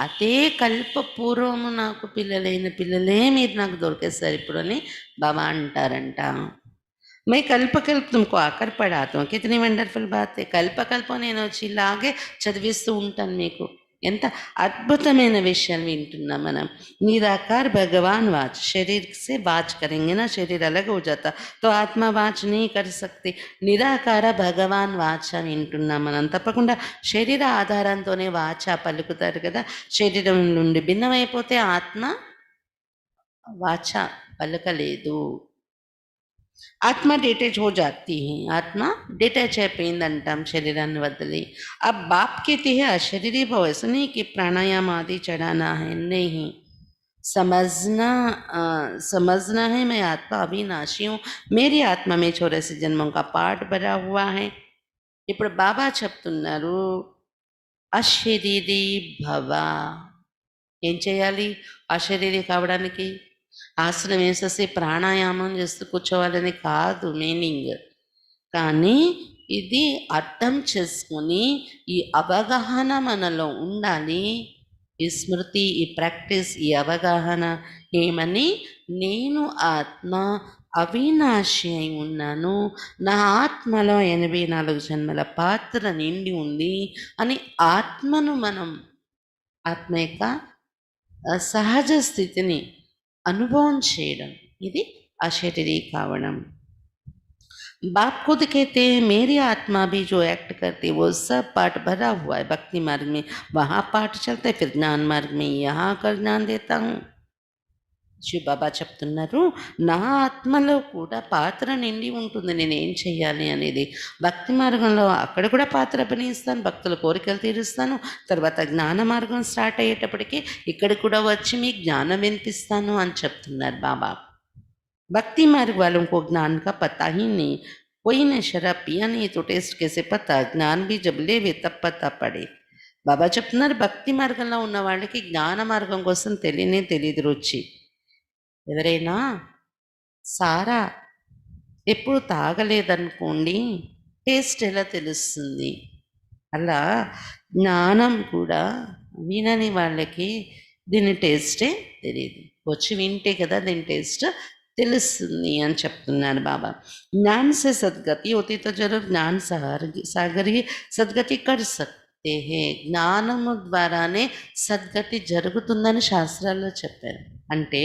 అదే కల్ప పూర్వము నాకు పిల్లలైన పిల్లలే మీరు నాకు దొరికేస్తారు ఇప్పుడు అని బాబా అంటారంట. मैं कल्प कल्प तुमको आकर पढ़ाता हूँ. कितनी వండర్ఫుల్ బాత్. కల్ప కల్పం నేను వచ్చి ఇలాగే చదివిస్తూ ఉంటాను మీకు. ఎంత అద్భుతమైన విషయాలు వింటున్నాం మనం. निराकार भगवान वाच, शरीर से वाच करेंगे ना, शरीर अलग हो जाता तो आत्मा वाच नहीं कर सकती. నిరాకార భగవాన్ వాచ వింటున్నాం మనం. తప్పకుండా శరీర ఆధారంతోనే వాచ పలుకుతారు కదా. శరీరం నుండి భిన్నమైపోతే ఆత్మ వాచ పలకలేదు. ఆత్మ డిటैच हो जाती है. आत्मा डिटैच అయిపోయిందంటాం శరీరాన్ని వదిలి. अब बाप कहते हैं अशरीरी भव. ऐसा नहीं कि प्राणायाम आदि चढ़ाना है, नहीं. समझना है मैं आत्मा अविनाशी हूँ. मेरी आत्मा में 84 जन्मों का पाठ भरा हुआ है. ఇప్పుడు బాబా చెప్తున్నారు అశరీరీ భవ. ఏం చేయాలి అశరీరి కావడానికి? ఆసనం వేసేసి ప్రాణాయామం చేస్తూ కూర్చోవాలని కాదు మీనింగ్. కానీ ఇది అర్థం చేసుకొని ఈ అవగాహన మనలో ఉండాలి. ఈ స్మృతి, ఈ ప్రాక్టీస్, ఈ అవగాహన ఏమని, నేను ఆత్మ అవినాశి అయి ఉన్నాను, నా ఆత్మలో 84 జన్మల పాత్ర నిండి ఉంది అని ఆత్మను మనం, ఆత్మ యొక్క సహజ స్థితిని అనుభవం చేయడం, ఇది అశరీరీ కావడం. बाप खुद कहते हैं मेरी आत्मा भी जो एक्ट करती है वो सब पाठ भरा हुआ है. भक्ति मार्ग में वहाँ पाठ चलता है, फिर ज्ञान मार्ग में यहाँ कर ज्ञान देता हूँ. శివ బాబా చెప్తున్నారు నా ఆత్మలో కూడా పాత్ర నిండి ఉంటుంది, నేను ఏం చెయ్యాలి అనేది. భక్తి మార్గంలో అక్కడ కూడా పాత్ర అభినయిస్తాను, భక్తుల కోరికలు తీరుస్తాను. తర్వాత జ్ఞాన మార్గం స్టార్ట్ అయ్యేటప్పటికి ఇక్కడ కూడా వచ్చి మీకు జ్ఞానం వినిపిస్తాను అని చెప్తున్నారు బాబా. भक्ति मार्ग वालों को ज्ञान का पता ही नहीं. कोई ने शराब पिया नहीं तो टेस्ट कैसे पता. ज्ञान भी जब लेवे तब पता पड़े. బాబా చెప్తున్నారు భక్తి మార్గంలో ఉన్న వాళ్ళకి జ్ఞాన మార్గం కోసం తెలియదు రుచి. ఎవరైనా సారా ఎప్పుడు తాగలేదనుకోండి, టేస్ట్ ఎలా తెలుస్తుంది? అలా జ్ఞానం కూడా వినని వాళ్ళకి దీని టేస్టే తెలియదు. వచ్చి వింటే కదా దీని టేస్ట్ తెలుస్తుంది అని చెప్తున్నారు బాబా. జ్ఞాన్ సే సద్గతి होती तो जरूर ज्ञान सागर ही सद्गति कर सकते हैं. జ్ఞానము ద్వారానే సద్గతి జరుగుతుందని శాస్త్రాల్లో చెప్పారు. అంటే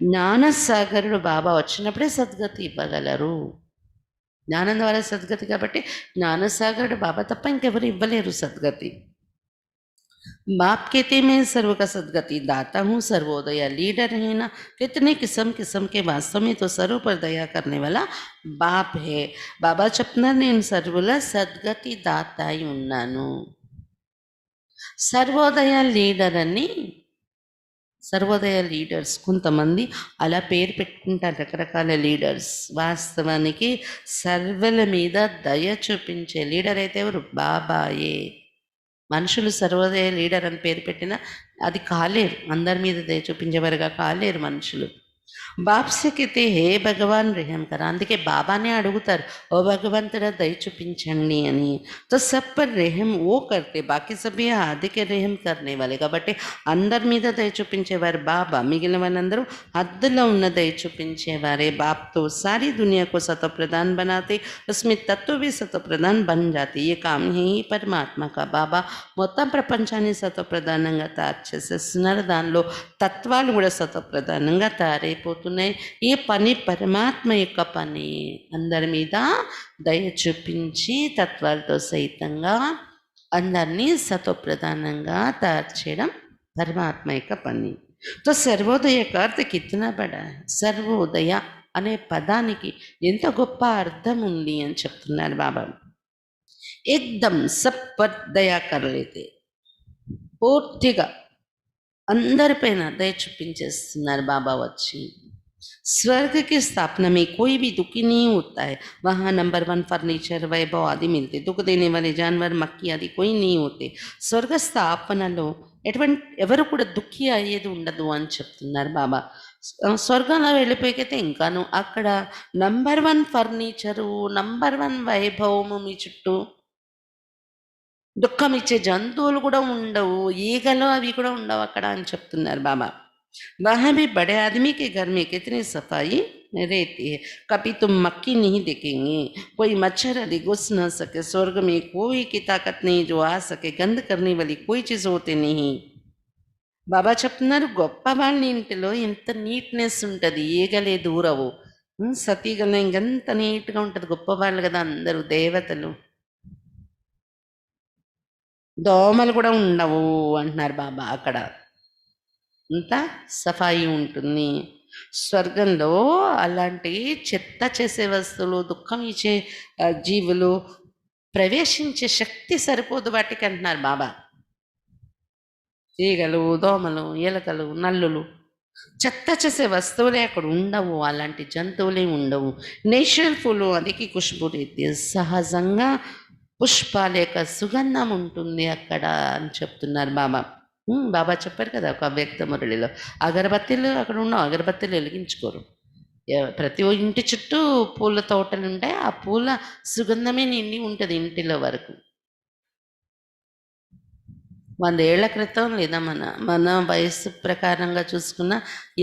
జ్ఞానసాగరుడు బాబా వచ్చినప్పుడే సద్గతి ఇవ్వగలరు. జ్ఞానం ద్వారా సద్గతి కాబట్టి జ్ఞానసాగరుడు బాబా తప్ప ఇంకెవరు ఇవ్వలేరు సద్గతి. बाप कहते मैं सर्व का सदगति दाता हूँ, सर्वोदय लीडर है ना। कितने किस्म किस्म के वास्तव में तो सर्व पर दया करने वाला बाप है. బాబా చెప్తున్నారు నేను సర్వుల సద్గతి దాత అయి ఉన్నాను. సర్వోదయ లీడర్ అని, సర్వోదయ లీడర్స్ కొంతమంది అలా పేరు పెట్టుకుంటారు, రకరకాల లీడర్స్. వాస్తవానికి సర్వల మీద దయ చూపించే లీడర్ అయితే ఎవరు? బాబాయే. మనుషులు సర్వోదయ లీడర్ అని పేరు పెట్టినా అది కాలేరు, అందరి మీద దయ చూపించేవారుగా కాలేరు మనుషులు. బాప్ సే कहते హే భగవాన్ రెహం కరా, అందుకే బాబానే అడుగుతారు ఓ భగవంతుడా దయ చూపించండి అని. తో సబ్ పర్ రెహం ఓ కర్తే, బాకీ సభీ ఆదికే రెహం కర్నే వాలే. కాబట్టి అందరి మీద దయ చూపించేవారు బాబా, మిగిలిన వాళ్ళందరూ హద్దులో ఉన్న దయ చూపించేవారే. బాప్తో సారీ దునియాకు సతో ప్రధాన్ బనాతే, ఉస్మే తత్వ भी సతో ప్రధాన్ బన్ జాతే. ఏ కామ్ హే పరమాత్మ కా. బాబా మొత్తం ప్రపంచాన్ని సతో ప్రధానంగా తయారు చేసేస్తున్నారు, దానిలో తత్వాలు కూడా సతో ప్రధానంగా తయారైపోతున్నాయి. ఈ పని పరమాత్మ యొక్క పని, అందరి మీద దయ చూపించి తత్వాలతో సహితంగా అందరినీ సతోప్రధానంగా తయారు చేయడం పరమాత్మ యొక్క పని. తో సర్వోదయ का अर्थ कितना बड़ा है. సర్వోదయ అనే పదానికి ఎంత గొప్ప అర్థం ఉంది అని చెప్తున్నారు బాబా. ఏకదం సబ్ పర్ దయా కర్ లేతే, పూర్తిగా అందరిపైన దయ చూపించేస్తున్నారు బాబా వచ్చి. स्वर्ग की स्थापना में कोई भी दुखी नहीं होता है. वहाँ नंबर 1 फर्नीचर वैभव आदि मिलते, दुख देने वाले जानवर मक्खी आदि कोई नहीं होते. స్వర్గ స్థాపనలో ఎవరు కూడా దుఃఖి అయ్యేది ఉండదు అని చెప్తున్నారు బాబా. స్వర్గంలో వెళ్ళిపోయితే ఇంకాను అక్కడ నంబర్ 1 ఫర్నిచరు, నంబర్ 1 వైభవము మీ చుట్టూ, దుఃఖం ఇచ్చే జంతువులు కూడా ఉండవు, ఈగలు అవి కూడా ఉండవు అక్కడ అని చెప్తున్నారు బాబా. वहाँ भी बड़े आदमी के घर में कितनी सफाई रहती है, कभी तुम मक्खी नहीं देखेंगे, कोई मच्छर आदि घुस न सके. स्वर्ग में कोई की ताकत नहीं जो आ सके, गंद करने वाली कोई चीज़ होती नहीं. బాబా చెప్తున్నారు గొప్ప వాళ్ళ ఇంటిలో ఎంత నీట్నెస్ ఉంటుంది, ఈగలే దూరవు, సతీగల ఇంకెంత నీట్గా ఉంటుంది. గొప్ప వాళ్ళు కదా అందరూ దేవతలు, దోమలు కూడా ఉండవు అంటున్నారు బాబా. అక్కడ అంతా సఫాయి ఉంటుంది. స్వర్గంలో అలాంటి చెత్త చేసే వస్తువులు, దుఃఖం ఇచ్చే జీవులు ప్రవేశించే శక్తి సరిపోదు వాటికి అంటున్నారు బాబా. ఈగలు, దోమలు, ఎలకలు, నల్లులు, చెత్త చేసే వస్తువులే అక్కడ ఉండవు, అలాంటి జంతువులే ఉండవు. నేచురల్ పూలు అదికి ఖుష్బు రీతి, సహజంగా పుష్పాల యొక్క సుగంధం ఉంటుంది అక్కడ అని చెప్తున్నారు బాబా. బాబా చెప్పారు కదా ఒక వ్యక్త మురళిలో, అగరబత్తీలు అక్కడ ఉండవు, అగరబత్తీలు వెలిగించుకోరు. ప్రతి ఇంటి చుట్టూ పూల తోటలు ఉంటాయి, ఆ పూల సుగంధమే నిండి ఉంటుంది ఇంటిలో వరకు. 100 ఏళ్ల క్రితం లేదా మన వయస్సు ప్రకారంగా చూసుకున్న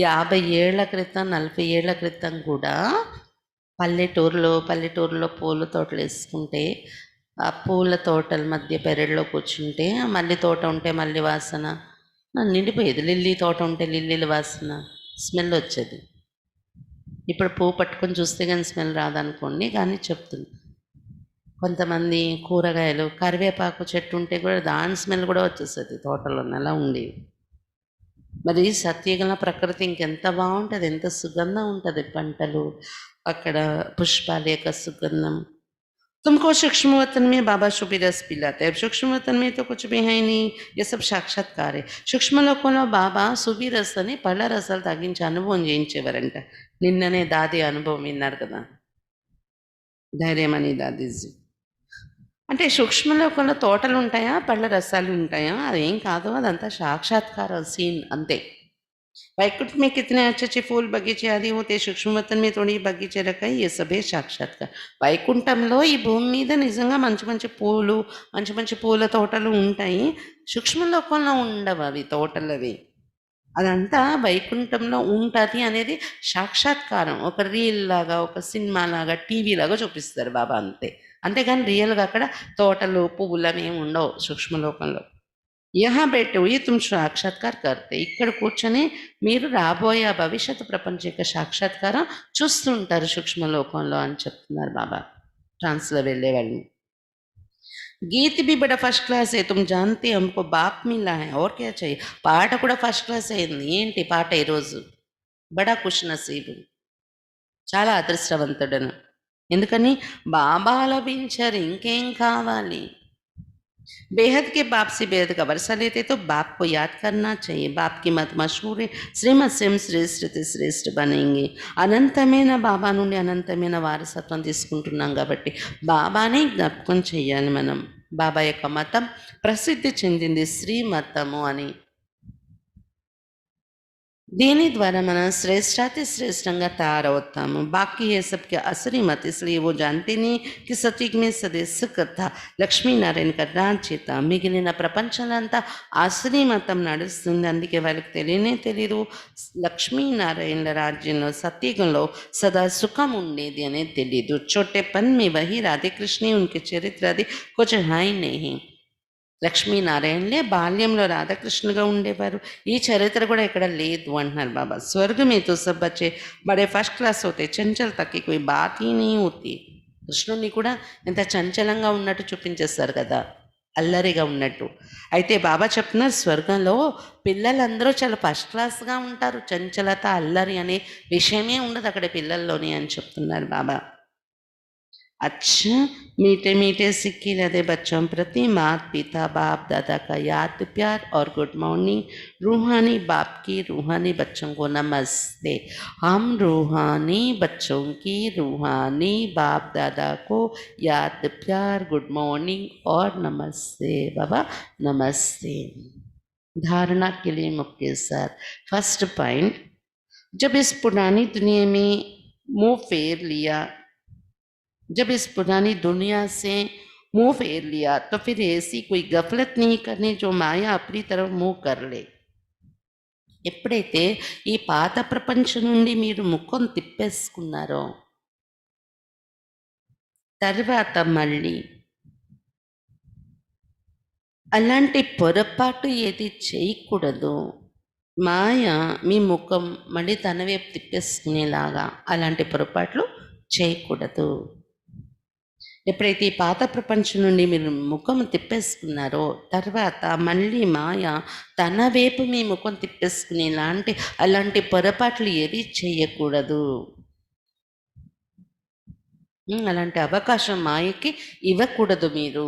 50 ఏళ్ల క్రితం, 40 ఏళ్ల క్రితం కూడా పల్లెటూరులో పూల తోటలు వేసుకుంటే, ఆ పూల తోటల మధ్య పెరడులో కూర్చుంటే మల్లి తోట ఉంటే మల్లి వాసన నిండిపోయేది, లిల్లీ తోట ఉంటే లిల్లీల వాసన స్మెల్ వచ్చేది. ఇప్పుడు పువ్వు పట్టుకొని చూస్తే కానీ స్మెల్ రాదనుకోండి, కానీ చెప్తుంది. కొంతమంది కూరగాయలు, కరివేపాకు చెట్టు ఉంటే కూడా దాని స్మెల్ కూడా వచ్చేస్తుంది తోటలో, అలా ఉండేవి. మరి సత్యగల ప్రకృతి ఇంకెంత బాగుంటుంది, ఎంత సుగంధం ఉంటుంది, పంటలు, అక్కడ పుష్పాల యొక్క సుగంధం. तुमको सूक्ष्म वतन में बाबा शुभी रस पिलाते हैं. सूक्ष्म वतन में तो कुछ भी है नहीं, ये सब साक्षात्कार है. సూక్ష్మ లోకంలో బాబా సుబి రస్ అని పళ్ళ రసాలు తాగించి అనుభవం చేయించేవారంట. నిన్ననే దాది అనుభవం విన్నారు కదా, ధైర్యమని దాదీజీ. అంటే సూక్ష్మలోకంలో తోటలు ఉంటాయా, పళ్ళ రసాలు ఉంటాయా, అదేం కాదు, అదంతా సాక్షాత్కార సీన్ అంతే. వైకుంఠ में कितने अच्छे अच्छे फूल बगीचे आदि होते, सूक्ष्म वतन में थोड़ी बगीचे रखाई, ये सभी సాక్షాత్కార్. వైకుంఠంలో ఈ భూమి మీద నిజంగా మంచి మంచి పూలు, మంచి మంచి పూల తోటలు ఉంటాయి, సూక్ష్మలోకంలో ఉండవు అవి తోటలు అవి. అదంతా వైకుంఠంలో ఉంటుంది అనేది సాక్షాత్కారం. ఒక రీల్ లాగా, ఒక సినిమా లాగా, టీవీ లాగా చూపిస్తారు బాబా అంతే. అంతేగాని రియల్గా అక్కడ తోటలు పువ్వులు అవి ఏమి ఉండవు సూక్ష్మలోకంలో. यहाँ बैठे हुए तुम సాక్షాత్కార్ करते ఇక్కడ కూర్చొని మీరు రాబోయే ఆ భవిష్యత్తు ప్రపంచ యొక్క సాక్షాత్కారం చూస్తుంటారు సూక్ష్మ లోకంలో అని చెప్తున్నారు బాబా ట్రాన్స్లో వెళ్ళే వాళ్ళని. गीत भी बड़ा फर्स्ट क्लास है, तुम जानते हो हमको बाप मिला है और क्या चाहिए. పాట కూడా ఫస్ట్ క్లాస్ అయింది. ఏంటి పాట ఈరోజు? బడా ఖుష్ నసీబు, చాలా అదృష్టవంతుడను. ఎందుకని బాబా లభించారు, ఇంకేం కావాలి. बेहद के बाप से बेहद का वर्षा लेते तो बाप को याद करना चाहिए. बाप की मत मशहूर है, శ్రీమత్ స్వయం శ్రేష్ఠ బనేంగే. అనంతమైన బాబా నుండి అనంతమైన వారసత్వం తీసుకుంటున్నాం కాబట్టి బాబానే జ్ఞాపకం చేయాలి మనం. బాబా యొక్క మతం ప్రసిద్ధి చెందింది శ్రీమతము అని. దీని ద్వారా మనం శ్రేష్టాతి శ్రేష్టంగా తయారవుతాము. బాకీ ఏ సబ్కి असली मत, इसलिए वो जानते नहीं कि सतयुग में सदैव కథ లక్ష్మీనారాయణ రాజ్యత. మిగిలిన ప్రపంచంలో అసలీ మతం నడుస్తుంది, అందుకే వాళ్ళకి తెలియనే తెలీదు లక్ష్మీనారాయణ రాజ్యంలో సత్యుగంలో సదా సుఖం ఉండేది అనేది తెలీదు. छोटे पन में वही राधे कृष्ण उनके चरित्र आदि कुछ है ही नहीं. లక్ష్మీనారాయణలే బాల్యంలో రాధాకృష్ణులుగా ఉండేవారు, ఈ చరిత్ర కూడా ఇక్కడ లేదు అంటున్నారు బాబా. స్వర్గ में तो सब बच्चे बड़े फर्स्ट क्लास होते, चंचल तक की कोई बात ही नहीं होती. కృష్ణుని కూడా ఎంత చంచలంగా ఉన్నట్టు చూపించేస్తారు కదా, అల్లరిగా ఉన్నట్టు. అయితే బాబా చెప్తున్నారు స్వర్గంలో పిల్లలందరూ చాలా ఫస్ట్ క్లాస్గా ఉంటారు, చంచలత అల్లరి అనే విషయమే ఉండదు అక్కడ పిల్లల్లోని అని చెప్తున్నారు బాబా. अच्छा मीठे मीठे सिक्के लदे बच्चों प्रति माता पिता बाप दादा का याद प्यार और गुड मॉर्निंग. रूहानी बाप की रूहानी बच्चों को नमस्ते. हम रूहानी बच्चों की रूहानी बाप दादा को याद प्यार गुड मॉर्निंग और नमस्ते. बाबा नमस्ते. धारणा के लिए मुख्य सार. फर्स्ट पॉइंट, जब इस पुरानी दुनिया में मुंह फेर लिया, जब इस पुरानी दुनिया से मुंह फेर लिया तो फिर ऐसी कोई गफलत नहीं करनी जो माया अपनी तरफ मुंह कर ले. ఎప్పుడైతే ఈ పాత ప్రపంచం నుండి మీరు ముఖం తిప్పేసుకున్నారో తర్వాత మళ్ళీ అలాంటి పొరపాటు ఏది చేయకూడదు. మాయ మీ ముఖం మళ్ళీ తన వైపు తిప్పేసుకునేలాగా అలాంటి పొరపాట్లు చేయకూడదు. ఎప్పుడైతే ఈ పాత ప్రపంచం నుండి మీరు ముఖం తిప్పేసుకున్నారో తర్వాత మళ్ళీ మాయ తన వైపు మీ ముఖం తిప్పేసుకునేలాంటి అలాంటి పొరపాట్లు ఏవి చేయకూడదు. అలాంటి అవకాశం మాయకి ఇవ్వకూడదు మీరు.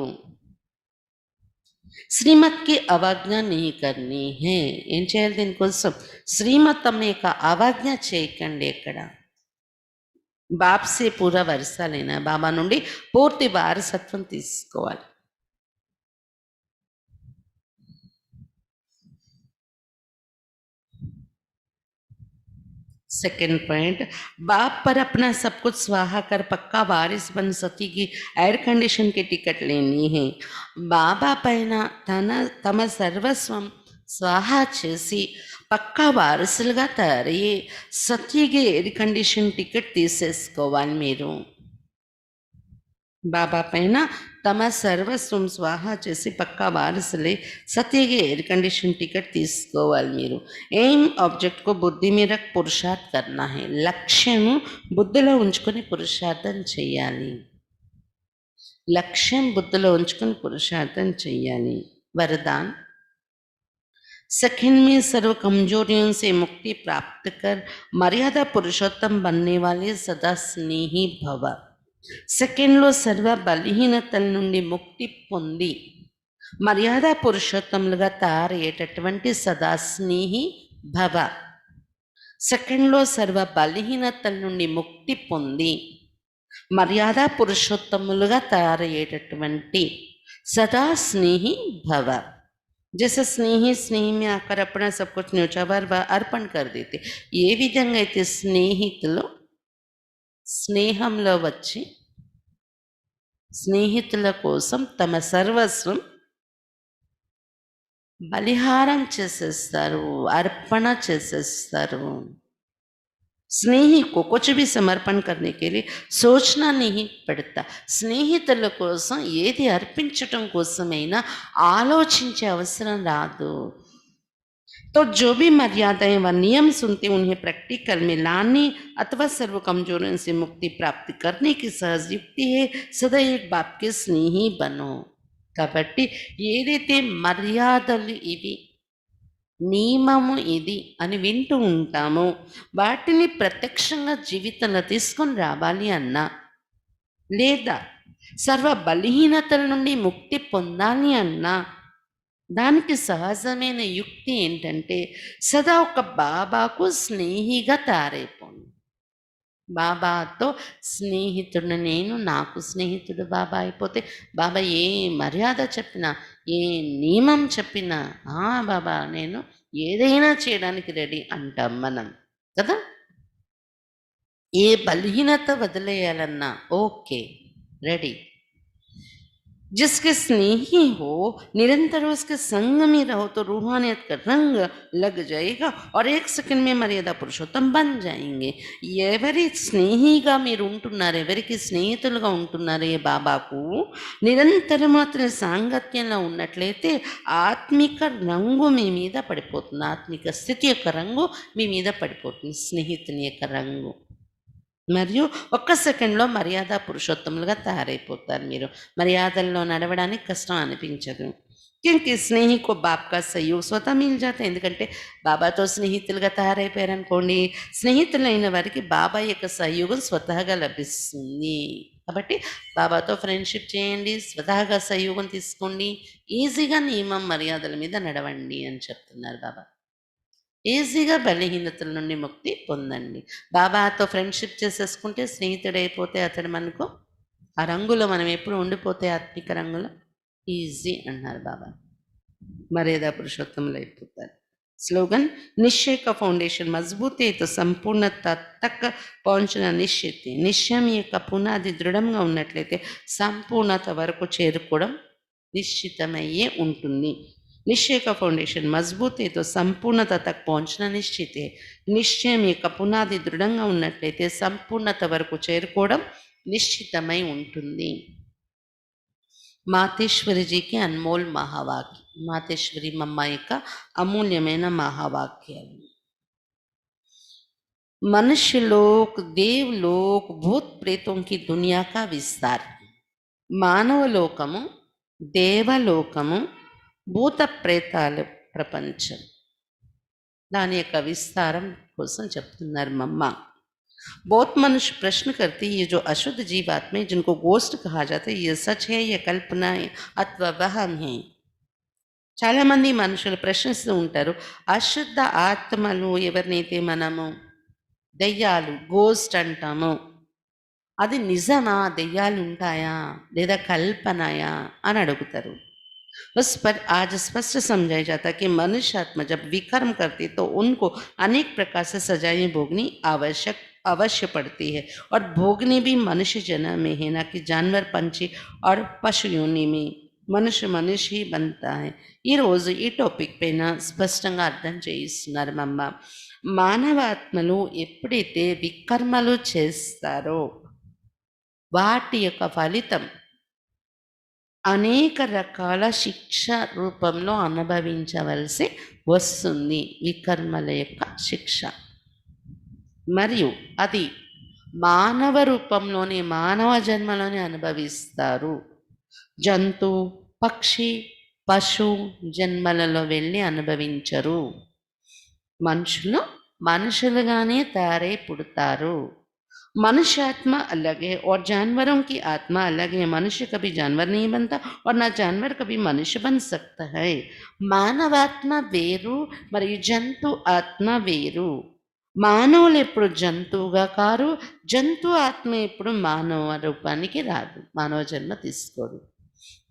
శ్రీమత్కి అవాజ్ఞ నీ కర్నీ హే. ఏం చేయాలి దీనికోసం? శ్రీమతం యొక్క అవాజ్ఞ చేయకండి. ఎక్కడ బాప్ సే పూరా వరసా లేనా, బాబా నుండి పూర్తి వారసత్వం తీసుకోవాలి. सेकंड पॉइंट, बाप पर अपना सब कुछ स्वाहा कर पक्का वारिस बन सती की एयर कंडीशन की टिकट लेनी है. బాబా పైన తమ సర్వస్వం స్వాహా చేసి పక్కా వారసులుగా తయారయ్యి సత్యకి ఎయిర్ కండిషన్ టికెట్ తీసేసుకోవాలి మీరు. బాబా పైన తమ సర్వస్వం స్వాహా చేసి పక్కా వారసులే సత్యకి ఎయిర్ కండిషన్ టికెట్ తీసుకోవాలి మీరు. ఏం ఆబ్జెక్ట్కు బుద్ధి మీద పురుషార్థ్ కర్నా హై. లక్ష్యం బుద్ధిలో ఉంచుకొని పురుషార్థం చేయాలి. లక్ష్యం బుద్ధిలో ఉంచుకొని పురుషార్థం చేయాలి. వరదాన్. सेकंड में सर्व कमजोरियों से मुक्ति प्राप्त कर मर्यादा पुरुषोत्तम बनने वाले सदा स्नेही भव. సెకండ్లో సర్వ బలహీనతల నుండి ముక్తి పొంది మర్యాద పురుషోత్తములుగా తయారయ్యేటటువంటి సదా స్నేహి భవ. సెకండ్లో సర్వ బలహీనతల నుండి ముక్తి పొంది మర్యాద పురుషోత్తములుగా తయారయ్యేటటువంటి సదా స్నేహి భవ. जैसे स्नेही में आकर अपना सब कुछ न्योछावर व अर्पण कर देते, ఏ విధంగా అయితే స్నేహితులు స్నేహంలో వచ్చి స్నేహితుల కోసం తమ సర్వస్వం బలిహారం చేసేస్తారు, అర్పణ చేసేస్తారు. స్నేహి को कुछ भी समर्पण करने के लिए सोचना नहीं पड़ता. స్నేహితుల కోసం ఏది అర్పించటం కోసమైనా ఆలోచించే అవసరం రాదు. तो जो भी मर्यादाएं व नियम सुनते उन्हें प्रैक्टिकल में लाने अथवा सर्व कमजोरियों से मुक्ति प्राप्त करने की सहज युक्ति है. सदा एक बाप के स्नेही बनो. కాబట్టి ఏదైతే మర్యాదలు ఇవి, నియమము ఇది అని వింటూ ఉంటామో వాటిని ప్రత్యక్షంగా జీవితంలో తీసుకొని రావాలి అన్నా, లేదా సర్వ బలహీనతల నుండి ముక్తి పొందాలి అన్నా, దానికి సహజమైన యుక్తి ఏంటంటే సదా ఒక బాబాకు స్నేహిగా తయారైపోండి. బాబాతో స్నేహితుడు నేను, నాకు స్నేహితుడు బాబా అయిపోతే బాబా ఏ మర్యాద చెప్పినా, ఏ నియమం చెప్పినా బాబా నేను ఏదైనా చేయడానికి రెడీ అంటాం మనం కదా. ఏ బలహీనత వదిలేయాలన్నా ఓకే రెడీ. जिसके स्नेही हो निरंतर उसके संग में रहो तो रूहानियत का रंग लग जाएगा और एक सेकंड में मर्यादा पुरुषोत्तम बन जाएंगे. ఎవరి స్నేహిగా మీరు ఉంటున్నారు, ఎవరికి స్నేహితులుగా ఉంటున్నారు ఏ బాబాకు నిరంతరం అతని సాంగత్యంలో ఉన్నట్లయితే ఆత్మిక రంగు మీ మీద పడిపోతుంది. ఆత్మిక స్థితి యొక్క రంగు మీ మీద పడిపోతుంది, స్నేహితుని యొక్క రంగు. మరియు ఒక్క సెకండ్లో మర్యాద పురుషోత్తములుగా తయారైపోతారు. మీరు మర్యాదల్లో నడవడానికి కష్టం అనిపించదు. క్యూంకి స్నేహి కో బాప్ కా సహయోగ్ స్వతः మిల్ జాతా. ఎందుకంటే బాబాతో స్నేహితులుగా తయారైపోయారనుకోండి, స్నేహితులైన వారికి బాబా యొక్క సహయోగం స్వతహాగా లభిస్తుంది. కాబట్టి బాబాతో ఫ్రెండ్షిప్ చేయండి, స్వతహాగా సహయోగం తీసుకోండి, ఈజీగా నియమం మర్యాదల మీద నడవండి అని చెప్తున్నారు బాబా. ఈజీగా బలహీనతల నుండి ముక్తి పొందండి. బాబాతో ఫ్రెండ్షిప్ చేసేసుకుంటే స్నేహితుడైపోతే అతడు మనకు ఆ రంగులో మనం ఎప్పుడు ఉండిపోతే ఆత్మిక రంగులో ఈజీ అన్నారు బాబా. మర్యాద పురుషోత్తములు అయిపోతారు. స్లోగన్ నిశ్చय का फाउंडेशन मजबूत है तो సంపూర్ణత తక్ పਹੁంచిన నిశ్చితి. నిశ్చయం యొక్క పునాది దృఢంగా ఉన్నట్లయితే సంపూర్ణత వరకు చేరుకోవడం నిశ్చితమయ్యే ఉంటుంది. निश्चय का फाउंडेशन मजबूत है तो संपूर्णता तक पहुंचना निश्चित है. నిశ్చయం యొక్క పునాది దృఢంగా ఉన్నట్లయితే సంపూర్ణత వరకు చేరుకోవడం నిశ్చితమై ఉంటుంది. మాతేశ్వరిజీకి అన్మోల్ మహావాక్య, మాతేశ్వరి మమ్మ యొక్క అమూల్యమైన మహావాక్యాలు. मनुष्य लोक, देवलोक, भूत प्रेतों की दुनिया का विस्तार. మానవలోకము, దేవలోకము, భూత ప్రేతాల ప్రపంచం దాని యొక్క విస్తారం కోసం చెప్తున్నారు మమ్మ. बहुत मनुष्य प्रश्न करते ये जो अशुद्ध जीवात्मा जिनको गोस्ट कहा जाता है ये सच है या कल्पना है अथवा वहम है. చాలామంది మనుషులు ప్రశ్నిస్తూ ఉంటారు, అశుద్ధ ఆత్మలు ఎవరినైతే మనము దెయ్యాలు గోస్ట్ అంటామో అది నిజమా, దెయ్యాలు ఉంటాయా లేదా కల్పనయా అని అడుగుతారు. उस पर आज स्पष्ट समझाया जाता कि मनुष्य आत्मा जब विकर्म करती तो उनको अनेक प्रकार से सजाएं भोगनी अवश्य पड़ती है और भोगनी भी मनुष्य जन्म में है, ना कि जानवर, पंछी और पशु योनि में. మనిషి ही बनता है. ఈరోజు ఈ టాపిక్ పైన స్పష్టంగా అర్థం చేయిస్తున్నారు మమ్మ. మానవాత్మలు ఎప్పుడైతే వికర్మలు చేస్తారో వాటి యొక్క ఫలితం అనేక రకాల శిక్ష రూపంలో అనుభవించవలసి వస్తుంది. వికర్మల యొక్క శిక్ష మరియు అది మానవ రూపంలోనే, మానవ జన్మలోనే అనుభవిస్తారు. జంతు, పక్షి, పశు జన్మలలో వెళ్ళి అనుభవించరు. మనుషులుగానే తయారై పుడతారు. मनुष्य आत्मा अलग है और जानवरों की आत्मा अलग है. मनुष्य कभी जानवर नहीं बनता और ना जानवर कभी मनुष्य बन सकता है. మానవాత్మ వేరు మరియు జంతు ఆత్మ వేరు. మానవులు ఎప్పుడు జంతువుగా కారు, జంతు ఆత్మ ఎప్పుడు మానవ రూపానికి రాదు, మానవ జన్మ తీసుకోరు.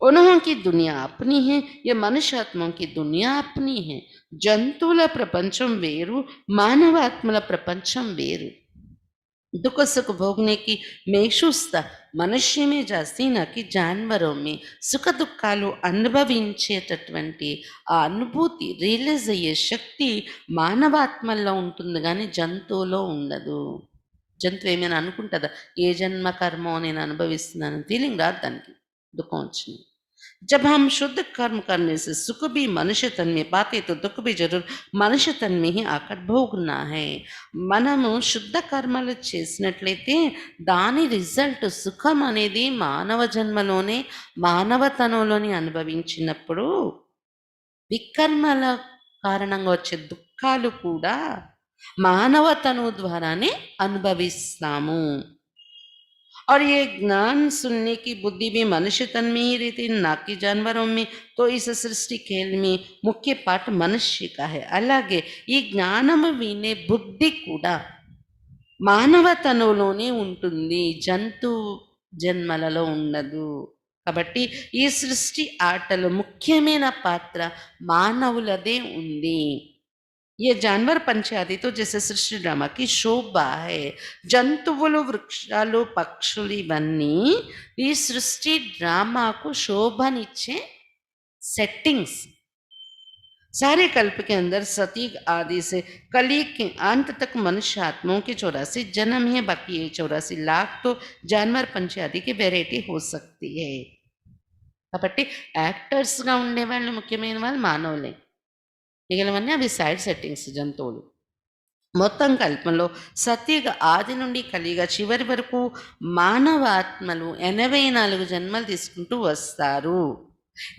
उन्हों की दुनिया अपनी है, ये मनुष्य आत्माओं की दुनिया अपनी है. జంతువుల ప్రపంచం వేరు, మానవాత్మల ప్రపంచం వేరు. दुख सुख भोगने की మేషుస్తా మనుష్య में जास्ती ना कि जानवरों में సుఖ దుఃఖాలు అనుభవించేటటువంటి ఆ అనుభూతి రియలైజ్ అయ్యే శక్తి మానవాత్మల్లో ఉంటుంది కానీ జంతువులో ఉండదు. జంతువు ఏమైనా అనుకుంటుందా ఏ జన్మ కర్మో నేను అనుభవిస్తున్నాను ఫీలింగ్ రాదు దానికి దుఃఖం వచ్చింది. जब हम शुद्ध कर्म करने से सुख भी मनुष्य तन में पाते तो दुख भी जरूर मनुष्य तन में ही आकर भोगना है. మనము శుద్ధ కర్మలు చేసినట్లయితే దాని రిజల్ట్ సుఖం అనేది మానవ జన్మలోనే మానవతనంలోని అనుభవించినప్పుడు వికర్మల కారణంగా వచ్చే దుఃఖాలు కూడా మానవతను ద్వారానే అనుభవిస్తాము. और ये ज्ञान सुनने की बुद्धि भी मनुष्य तन में ही रहती ना कि जानवरों में. तो इस सृष्टि खेल में मुख्य पाठ मनुष्य का है. అలాగే ఈ జ్ఞానము వినే బుద్ధి కూడా మానవతనంలోనే ఉంటుంది, జంతు జన్మలలో ఉండదు. కాబట్టి ఈ సృష్టి ఆటలో ముఖ్యమైన పాత్ర మానవులదే ఉంది. ये जानवर पंछी आदि तो जैसे सृष्टि ड्रामा की शोभा है. జంతువులు వృక్షాలు పక్షులు ఇవన్నీ ఈ సృష్టి డ్రామాకు శోభనిచ్చే सेटिंग्स. सारे कल्प के अंदर सतीक आदि से कली के अंत तक मनुष्य आत्माओं के 84 जन्म है. बाकी ये 84 लाख तो जानवर पंछी आदि की वेराइटी हो सकती है. కాబట్టి యాక్టర్స్గా ఉండేవాళ్ళు ముఖ్యమైన వాళ్ళు మానవులే, మిగిలినవన్నీ అవి సైడ్ సెట్టింగ్స్ జంతువులు. మొత్తం కల్పంలో సత్యుగ ఆది నుండి కలిగ చివరి వరకు మానవ ఆత్మలు 84 జన్మలు తీసుకుంటూ వస్తారు.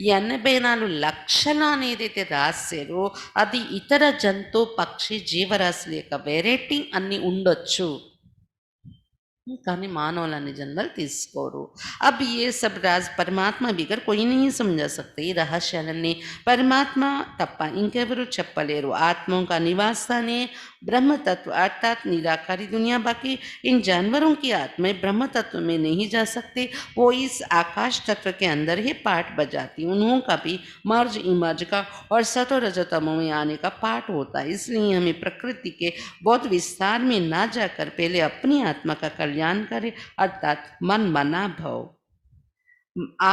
ఈ 84 లక్షలు అనేదైతే రాశారో అది ఇతర జంతు పక్షి జీవరాశుల యొక్క వెరైటీ అన్ని ఉండొచ్చు, కానీ మానవులని జన్మలు తీసుకోరు. अब ये सब राज परमात्मा बिगर कोई नहीं समझा सकते. ఈ రహస్యాలన్నీ పరమాత్మ తప్ప ఇంకెవరు చెప్పలేరు. आत्माओं का निवास स्थान है ब्रह्म तत्व अर्थात निराकारी दुनिया. बाकी इन जानवरों की आत्माएं ब्रह्म तत्व में नहीं जा सकते, वो इस आकाश तत्व के अंदर ही पाठ बजाती. उन्हों का भी मर्ज इमर्ज का और सतो रजतमो में आने का पाठ होता है. इसलिए हमें प्रकृति के बहुत विस्तार में ना जाकर पहले अपनी आत्मा का कल्याण करे, अर्थात मन मना भव.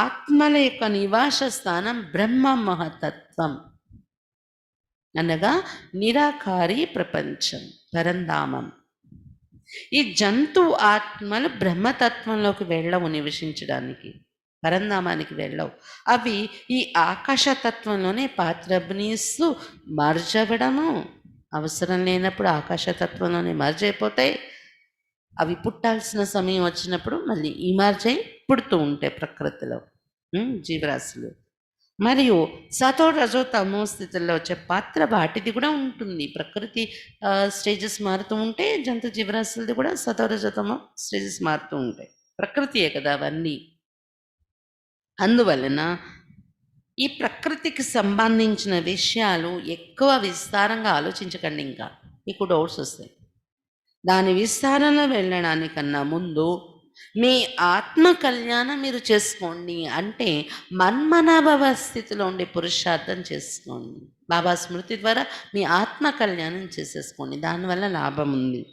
ఆత్మల యొక్క నివాస స్థానం బ్రహ్మ మహతత్వం అనగా నిరాకారి ప్రపంచం, పరంధామం. ఈ జంతు ఆత్మలు బ్రహ్మతత్వంలోకి వెళ్ళవు నివసించడానికి, పరంధామానికి వెళ్ళవు. అవి ఈ ఆకాశతత్వంలోనే పాత్ర అభినయిస్తూ మర్జ్ అవ్వడము, అవసరం లేనప్పుడు ఆకాశతత్వంలోనే మర్జ్ అయిపోతాయి. అవి పుట్టాల్సిన సమయం వచ్చినప్పుడు మళ్ళీ ఇమర్జ్ అయి పుడుతూ ఉంటాయి ప్రకృతిలో జీవరాశులు. మరియు సతో రజో తమో స్థితుల్లో వచ్చే పాత్ర వాటిది కూడా ఉంటుంది. ప్రకృతి స్టేజెస్ మారుతూ ఉంటే జంతు జీవరాశులది కూడా సతో రజో తమో స్టేజెస్ మారుతూ ఉంటాయి. ప్రకృతియే కదా అవన్నీ. అందువలన ఈ ప్రకృతికి సంబంధించిన విషయాలు ఎక్కువ విస్తారంగా ఆలోచించకండి. ఇంకా మీకు డౌట్స్ వస్తాయి. దాని విస్తారంలో వెళ్ళడానికన్నా ముందు మీ ఆత్మ కళ్యాణం మీరు చేసుకోండి. అంటే మన్మనాభవ స్థితిలో ఉండే పురుషార్థం చేసుకోండి. బాబా స్మృతి ద్వారా మీ ఆత్మ కళ్యాణం చేసేసుకోండి, దానివల్ల లాభం ఉంది.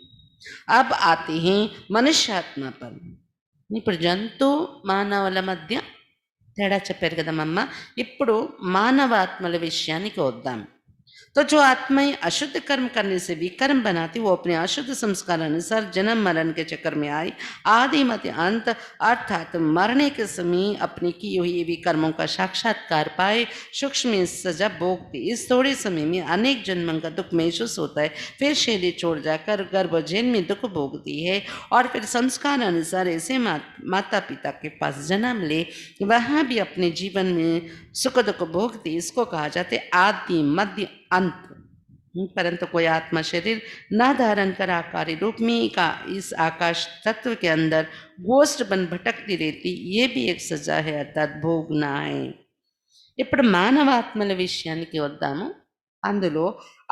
అబ్ ఆతే హే మనుష్యాత్మ పర్. ఇప్పుడు జంతు మానవుల మధ్య తేడా చెప్పారు కదమ్మా. ఇప్పుడు మానవాత్మల విషయానికి వద్దాం. तो जो आत्माएं अशुद्ध कर्म करने से विकर्म बनाती वो अपने अशुद्ध संस्कार अनुसार जन्म मरण के चक्कर में आई आदि मध्य अंत अर्थात मरने के समय अपने की हुई विकर्मों का साक्षात्कार पाए सूक्ष्म में सजा भोगती. इस थोड़े समय में अनेक जन्मों का दुख महसूस होता है. फिर शरीर छोड़ जाकर गर्भ जेल में दुख भोगती है और फिर संस्कार अनुसार ऐसे माता पिता के पास जन्म ले वहाँ भी अपने जीवन में सुख दुख भोगती. इसको कहा जाते आदि मध्य अंत. परंतु कोई आत्मा शरीर न धारण कर आकारी रूप में का इस आकाश तत्व के अंदर घोष्ट बन भटकती रहती, ये भी एक सजा है, अर्थात भोगना है. ఇప్పుడు మానవాత్మల విషయానికి వద్దాము. అందులో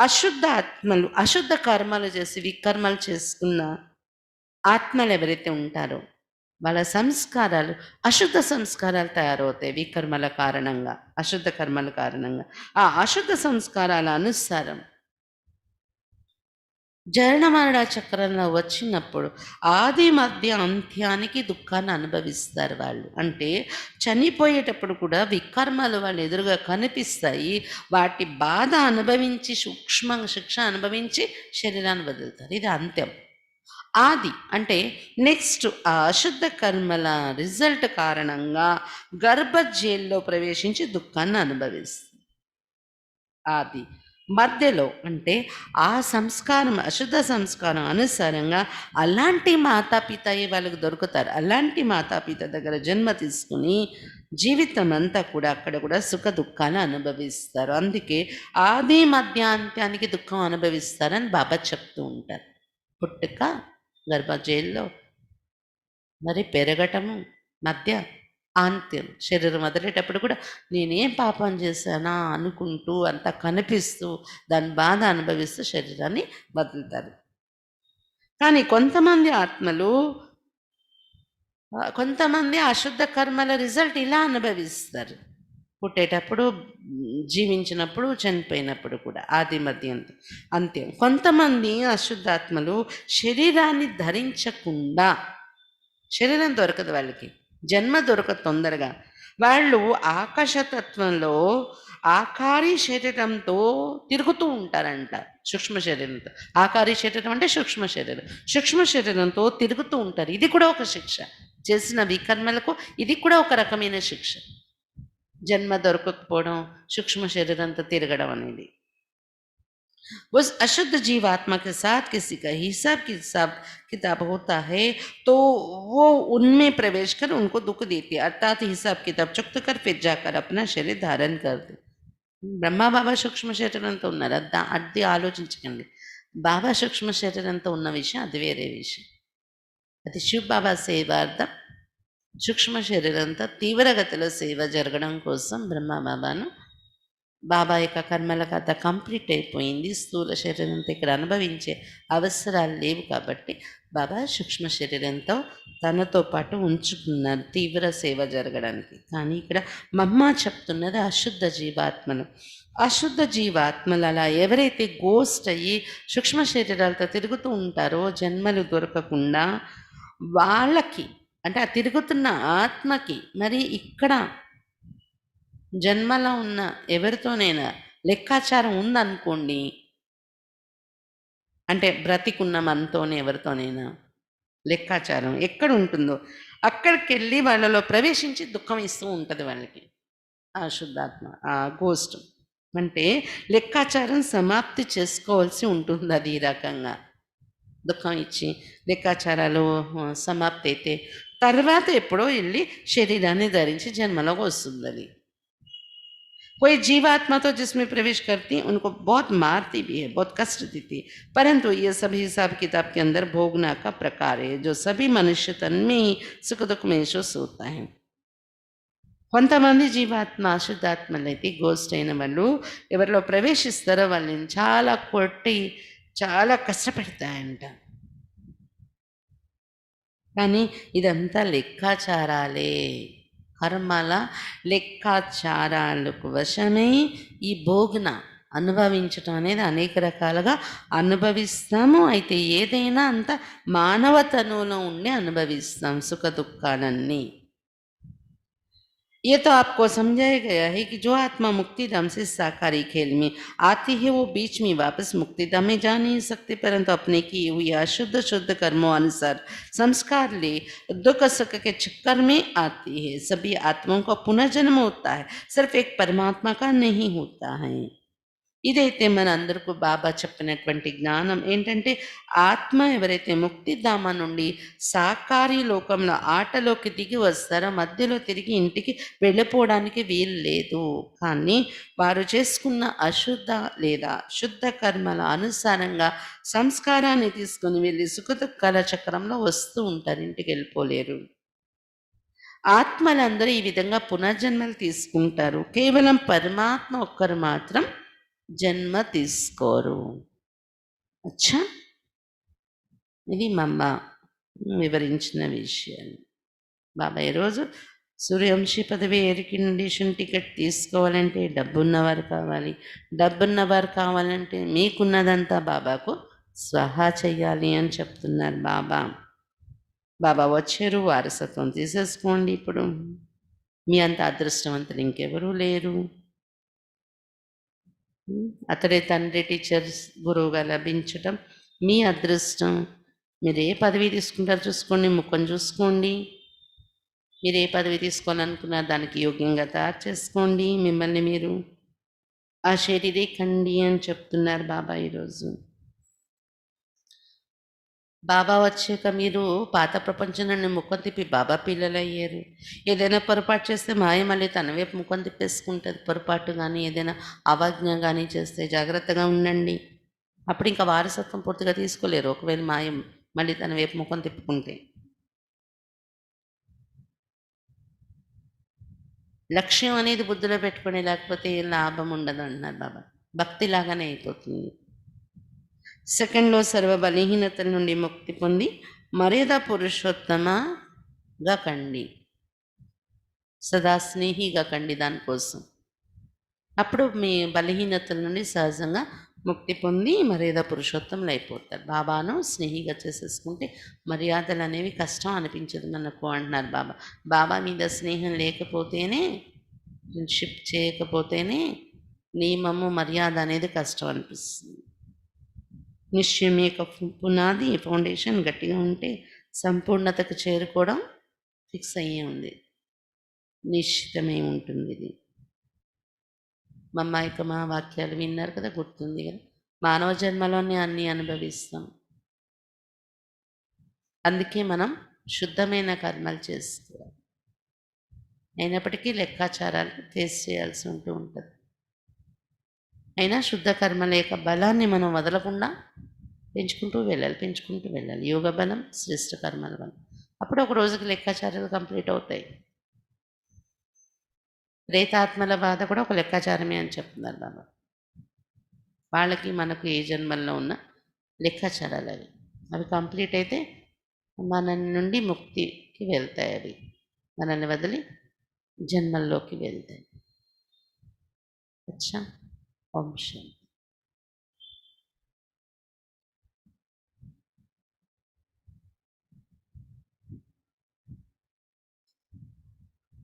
అశుద్ధ ఆత్మలు అశుద్ధ కర్మలు చేసి వికర్మలు చేసుకున్న ఆత్మలు ఎవరైతే ఉంటారో వాళ్ళ సంస్కారాలు అశుద్ధ సంస్కారాలు తయారవుతాయి వికర్మల కారణంగా, అశుద్ధ కర్మల కారణంగా. ఆ అశుద్ధ సంస్కారాల అనుసారం జనన మరణ చక్రంలో వచ్చినప్పుడు ఆది మధ్య అంత్యానికి దుఃఖాన్ని అనుభవిస్తారు వాళ్ళు. అంటే చనిపోయేటప్పుడు కూడా వికర్మలు వాళ్ళ ఎదురుగా కనిపిస్తాయి. వాటి బాధ అనుభవించి సూక్ష్మ శిక్ష అనుభవించి శరీరాన్ని వదులుతారు. ఇది అంత్యం. ఆది అంటే నెక్స్ట్ ఆ అశుద్ధ కర్మల రిజల్ట్ కారణంగా గర్భజేల్లో ప్రవేశించి దుఃఖాన్ని అనుభవిస్తుంది. ఆది. మధ్యలో అంటే ఆ సంస్కారం అశుద్ధ సంస్కారం అనుసారంగా అలాంటి మాతాపితయే వాళ్ళకు దొరుకుతారు. అలాంటి మాతాపిత దగ్గర జన్మ తీసుకుని జీవితం అంతా కూడా అక్కడ కూడా సుఖ దుఃఖాలు అనుభవిస్తారు. అందుకే ఆది మధ్యాంత్యానికి దుఃఖం అనుభవిస్తారని బాబా చెప్తూ ఉంటారు. పుట్టుక, గర్భజేల్లో, మరి పెరగటము, మధ్య ఆంత్యం. శరీరం వదిలేటప్పుడు కూడా నేనేం పాపం చేశానా అనుకుంటూ అంతా కనిపిస్తూ దాని బాధ అనుభవిస్తూ శరీరాన్ని వదులుతారు. కానీ కొంతమంది ఆత్మలు కొంతమంది అశుద్ధ కర్మల రిజల్ట్ ఇలా అనుభవిస్తారు. పుట్టేటప్పుడు, జీవించినప్పుడు, చనిపోయినప్పుడు కూడా ఆది మధ్య అంత్యం. కొంతమంది అశుద్ధాత్మలు శరీరాన్ని ధరించకుండా, శరీరం దొరకదు వాళ్ళకి, జన్మ దొరకదు తొందరగా. వాళ్ళు ఆకాశతత్వంలో ఆకారి శరీరంతో తిరుగుతూ ఉంటారంట. సూక్ష్మ శరీరంతో, ఆకారి శరీరం అంటే సూక్ష్మ శరీరం, సూక్ష్మ శరీరంతో తిరుగుతూ ఉంటారు. ఇది కూడా ఒక శిక్ష. చేసిన వికర్మలకు ఇది కూడా ఒక రకమైన శిక్ష. జన్మ దొరకకపోవడం, సూక్ష్మ శరీరంతో తిరగడం అనేది. उस अशुद्ध जीवात्मा के साथ किसी का हिसाब किताब होता है तो वो उनमें प्रवेश कर उनको दुख देती है, अर्थात हिसाब किताब चुक्त कर फिर जाकर अपना शरीर धारण करते. బ్రహ్మ బాబా సూక్ష్మ శరీరంతో ఉన్నారు. అది ఆలోచించకండి. బాబా సూక్ష్మ శరీరంతో ఉన్న విషయం అది వేరే విషయం. అది శివ్ బాబా సేవార్థం సూక్ష్మ శరీరంతో తీవ్రగతిలో సేవ జరగడం కోసం బ్రహ్మ బాబాను, బాబా యొక్క కర్మల కథ కంప్లీట్ అయిపోయింది, స్థూల శరీరంతో ఇక్కడ అనుభవించే అవసరాలు లేవు కాబట్టి బాబా సూక్ష్మ శరీరంతో తనతో పాటు ఉంచుకున్నారు తీవ్ర సేవ జరగడానికి. కానీ ఇక్కడ మమ్మ చెప్తున్నది అశుద్ధ జీవాత్మలు. అశుద్ధ జీవాత్మలు అలా ఎవరైతే గోస్ట్ అయ్యి సూక్ష్మ శరీరాలతో తిరుగుతూ ఉంటారో జన్మలు దొరకకుండా, వాళ్ళకి అంటే ఆ తిరుగుతున్న ఆత్మకి మరి ఇక్కడ జన్మలో ఉన్న ఎవరితోనైనా లెక్కాచారం ఉందనుకోండి, అంటే బ్రతికున్న మనతోనే ఎవరితోనైనా లెక్కాచారం ఎక్కడ ఉంటుందో అక్కడికి వెళ్ళి వాళ్ళలో ప్రవేశించి దుఃఖం ఇస్తూ ఉంటుంది వాళ్ళకి ఆ శుద్ధాత్మ, ఆ గోస్ట్. అంటే లెక్కాచారం సమాప్తి చేసుకోవాల్సి ఉంటుంది. అది ఈ రకంగా దుఃఖం ఇచ్చి లెక్కాచారాలు సమాప్తి అయితే తర్వాత ఎప్పుడో వెళ్ళి శరీరాన్ని ధరించి జన్మలోకి వస్తుంది. అది कोई जीवात्मा तो जिसमें प्रवेश करती उनको बहुत मारती भी है, बहुत कष्ट देती है, परंतु ये सभी हिसाब किताब के अंदर भोगना का प्रकार है जो सभी मनुष्य तन में ही सुख दुख में महसूस होता है. కొంతమంది జీవాత్మ అశుద్ధాత్మలైతే గోస్ట్ అయిన వాళ్ళు ఎవరిలో ప్రవేశిస్తారో వాళ్ళని చాలా కొట్టి చాలా కష్టపెడతాయంట. కానీ ఇదంతా లెక్కాచారాలే, కర్మల లెక్కాచారాలకు వశమై ఈ భోగన అనుభవించటం అనేది అనేక రకాలుగా అనుభవిస్తాము. అయితే ఏదైనా అంత మానవతనంలో ఉండి అనుభవిస్తాం సుఖ దుఃఖాలన్నీ. ये तो आपको समझाया गया है कि जो आत्मा मुक्तिधाम से साकारी खेल में आती है वो बीच में वापस मुक्तिधाम में जा नहीं सकते, परंतु अपने की हुई अशुद्ध शुद्ध कर्मों अनुसार संस्कार ले दुख सुख के चक्कर में आती है. सभी आत्माओं का पुनर्जन्म होता है, सिर्फ एक परमात्मा का नहीं होता है. ఇదైతే మన అందరికీ బాబా చెప్పినటువంటి జ్ఞానం ఏంటంటే, ఆత్మ ఎవరైతే ముక్తిధామ నుండి సాకారి లోకంలో ఆటలోకి దిగి వస్తారో మధ్యలో తిరిగి ఇంటికి వెళ్ళిపోవడానికి వీలు లేదు. కానీ వారు చేసుకున్న అశుద్ధ లేదా శుద్ధ కర్మల అనుసారంగా సంస్కారాన్ని తీసుకుని వెళ్ళి సుఖ దుఃఖాల చక్రంలో వస్తూ ఉంటారు, ఇంటికి వెళ్ళిపోలేరు. ఆత్మలందరూ ఈ విధంగా పునర్జన్మలు తీసుకుంటారు. కేవలం పరమాత్మ ఒక్కరు మాత్రం జన్మ తీసుకోరు. అచ్చా, ఇది మమ్మ వివరించిన విషయాలు. బాబా ఈరోజు సూర్యవంశీ పదవి ఎయిర్ టికెట్ తీసుకోవాలంటే డబ్బున్నవారు కావాలి. డబ్బున్నవారు కావాలంటే మీకున్నదంతా బాబాకు స్వాహా చెయ్యాలి అని చెప్తున్నారు బాబా. బాబా వచ్చారు, వారసత్వం తీసేసుకోండి. ఇప్పుడు మీ అంత అదృష్టవంతులు ఇంకెవరూ లేరు. అతడే తండ్రి, టీచర్స్, గురువుగా లభించటం మీ అదృష్టం. మీరు ఏ పదవి తీసుకుంటారో చూసుకోండి, ముఖం చూసుకోండి. మీరు ఏ పదవి తీసుకోవాలనుకున్నారో దానికి యోగ్యంగా తయారు చేసుకోండి మిమ్మల్ని మీరు. ఆ శరీరే కండి అని చెప్తున్నారు బాబా ఈరోజు. బాబా వచ్చాక మీరు పాత ప్రపంచం నుండి ముఖం తిప్పి బాబా పిల్లలు అయ్యారు. ఏదైనా పొరపాటు చేస్తే మాయ మళ్ళీ తన వైపు ముఖం తిప్పేసుకుంటుంది. పొరపాటు కానీ ఏదైనా అవాజ్ఞ కానీ చేస్తే జాగ్రత్తగా ఉండండి. అప్పుడు ఇంకా వారసత్వం పూర్తిగా తీసుకోలేరు, ఒకవేళ మాయ మళ్ళీ తన వైపు ముఖం తిప్పుకుంటే. లక్ష్యం అనేది బుద్ధిలో పెట్టుకొని లేకపోతే ఏ లాభం ఉండదు అంటున్నారు బాబా. భక్తి లాగానే అయిపోతుంది. సెకండ్లో సర్వ బలహీనతల నుండి ముక్తి పొంది మర్యాద పురుషోత్తమగా కండి, సదా స్నేహిగా కండి దానికోసం. అప్పుడు మీ బలహీనతల నుండి సహజంగా ముక్తి పొంది మర్యాద పురుషోత్తములు అయిపోతారు. బాబాను స్నేహిగా చేసేసుకుంటే మర్యాదలు అనేవి కష్టం అనిపించదు మనకు అంటున్నారు బాబా. బాబా మీద స్నేహం లేకపోతేనే, ఫ్రెండ్షిప్ చేయకపోతేనే నియమము మర్యాద అనేది కష్టం అనిపిస్తుంది. నిశ్చయం యొక్క పునాది ఫౌండేషన్ గట్టిగా ఉంటే సంపూర్ణతకు చేరుకోవడం ఫిక్స్ అయ్యే ఉంది, నిశ్చితమై ఉంటుంది. ఇది మమ్మాయిక మా వాక్యాలు విన్నారు కదా, గుర్తుంది కదా. మానవ జన్మలోనే అన్నీ అనుభవిస్తాం. అందుకే మనం శుద్ధమైన కర్మలు చేసుకోవాలి. అయినప్పటికీ లెక్కాచారాలు ఫేస్ చేయాల్సి ఉంటుంది. అయినా శుద్ధ కర్మల యొక్క బలాన్ని మనం వదలకుండా పెంచుకుంటూ వెళ్ళాలి. యోగ బలం, శ్రేష్ఠ కర్మల బలం. అప్పుడు ఒక రోజుకి లెక్కాచారాలు కంప్లీట్ అవుతాయి. ప్రేతాత్మల బాధ కూడా ఒక లెక్కాచారమే అని చెప్తున్నారు బాబా. వాళ్ళకి మనకు ఏ జన్మల్లో ఉన్న లెక్కాచారాలు అవి కంప్లీట్ అయితే మన నుండి ముక్తికి వెళ్తాయి. అవి మనల్ని వదిలి జన్మల్లోకి వెళ్తాయి. అచ్చా, ఓం శాంతి.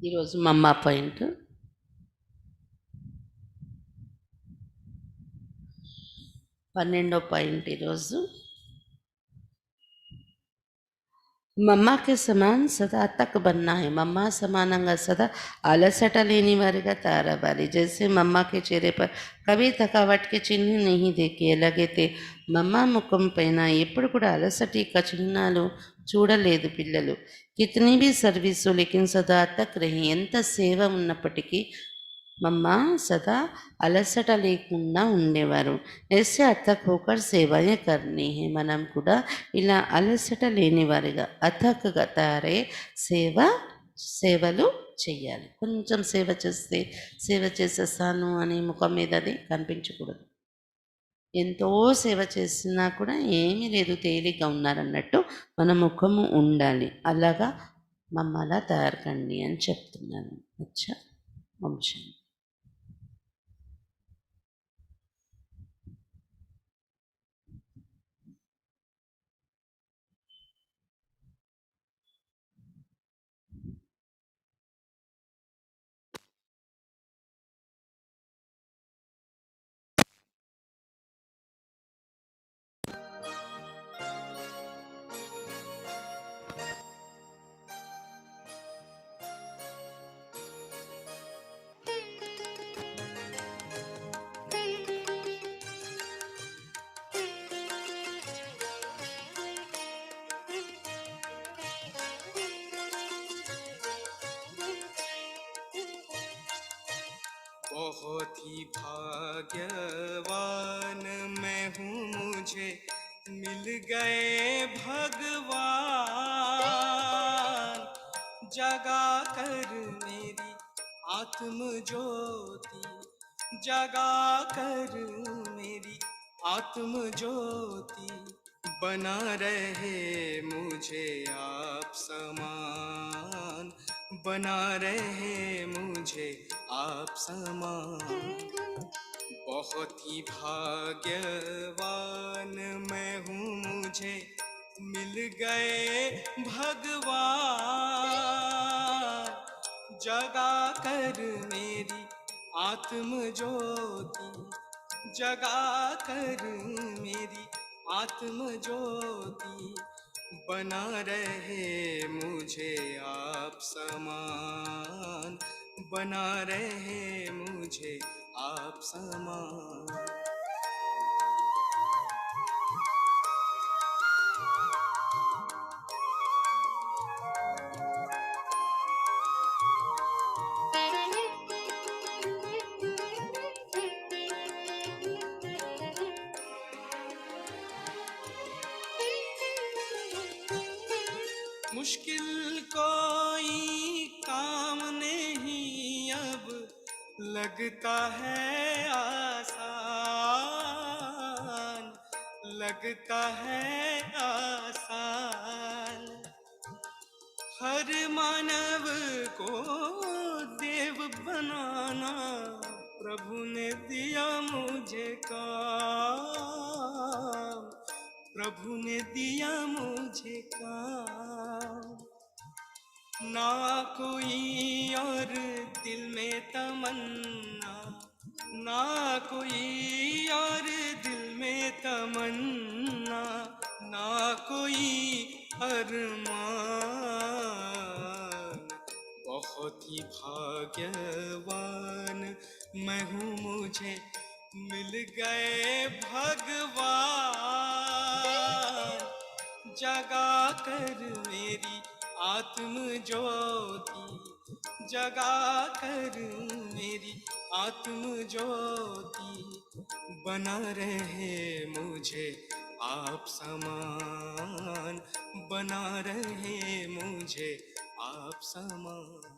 ఈరోజు మమ్మ పాయింట్. పన్నెండో పాయింట్ ఈరోజు. మమ్మా के समान सदा तक बनना है. मम्मा समानंगा सदा अलसट लेने वारिगा ताराबारी. जैसे मम्मा के चेहरे पर कभी थकावट के चिन्ह नहीं देखे लगे थे. मम्मा ముఖం పైన ఎప్పుడు కూడా అలసటి చిహ్నాలు చూడలేదు పిల్లలు. కితనీ भी सर्विस हो लेकिन सदा तक रही. ఎంత సేవ ఉన్నప్పటికీ మమ్మ సదా అలసట లేకుండా ఉండేవారు. ऐसे अथक होकर सेवाएं करनी है. మనం కూడా ఇలా అలసట లేనివారిగా అథక్గా తయారై సేవలు చెయ్యాలి. కొంచెం సేవ చేస్తే సేవ చేసేసాను అని ముఖం మీద అది కనిపించకూడదు. ఎంతో సేవ చేసినా కూడా ఏమీ లేదు, తేలిగ్గా ఉన్నారన్నట్టు మన ముఖము ఉండాలి. అలాగా మమ్మల్ని తయారు కండి అని చెప్తున్నాను. అచ్చా, వంశం. बहुत ही भाग्यवान मैं हूँ, मुझे मिल गए भगवान. जगा कर मेरी आत्म ज्योति, जगा कर मेरी आत्म ज्योति. बना रहे मुझे आप समान, बना रहे मुझे आप समान. बहुत ही भाग्यवान मैं हूँ, मुझे मिल गए भगवान। जगा कर मेरी आत्म ज्योति, जगा कर मेरी आत्म ज्योति, बना रहे मुझे आप समान, बना रहे मुझे आप समान। मुश्किल कोई काम नहीं अब लगता है आसान, लगता है आसान। हर मानव को देव बनाना प्रभु ने दिया मुझे काम, प्रभु ने दिया मुझे काम। ना कोई और दिल में तमन्ना, ना कोई और दिल में तमन्ना, ना कोई अरमान। बहुत ही भाग्यवान मैं हूँ, मुझे मिल गए भगवान। जगा कर मेरी आत्म ज्योति, जगा कर मेरी आत्म ज्योति, बना रहे मुझे आप समान, बना रहे मुझे आप समान।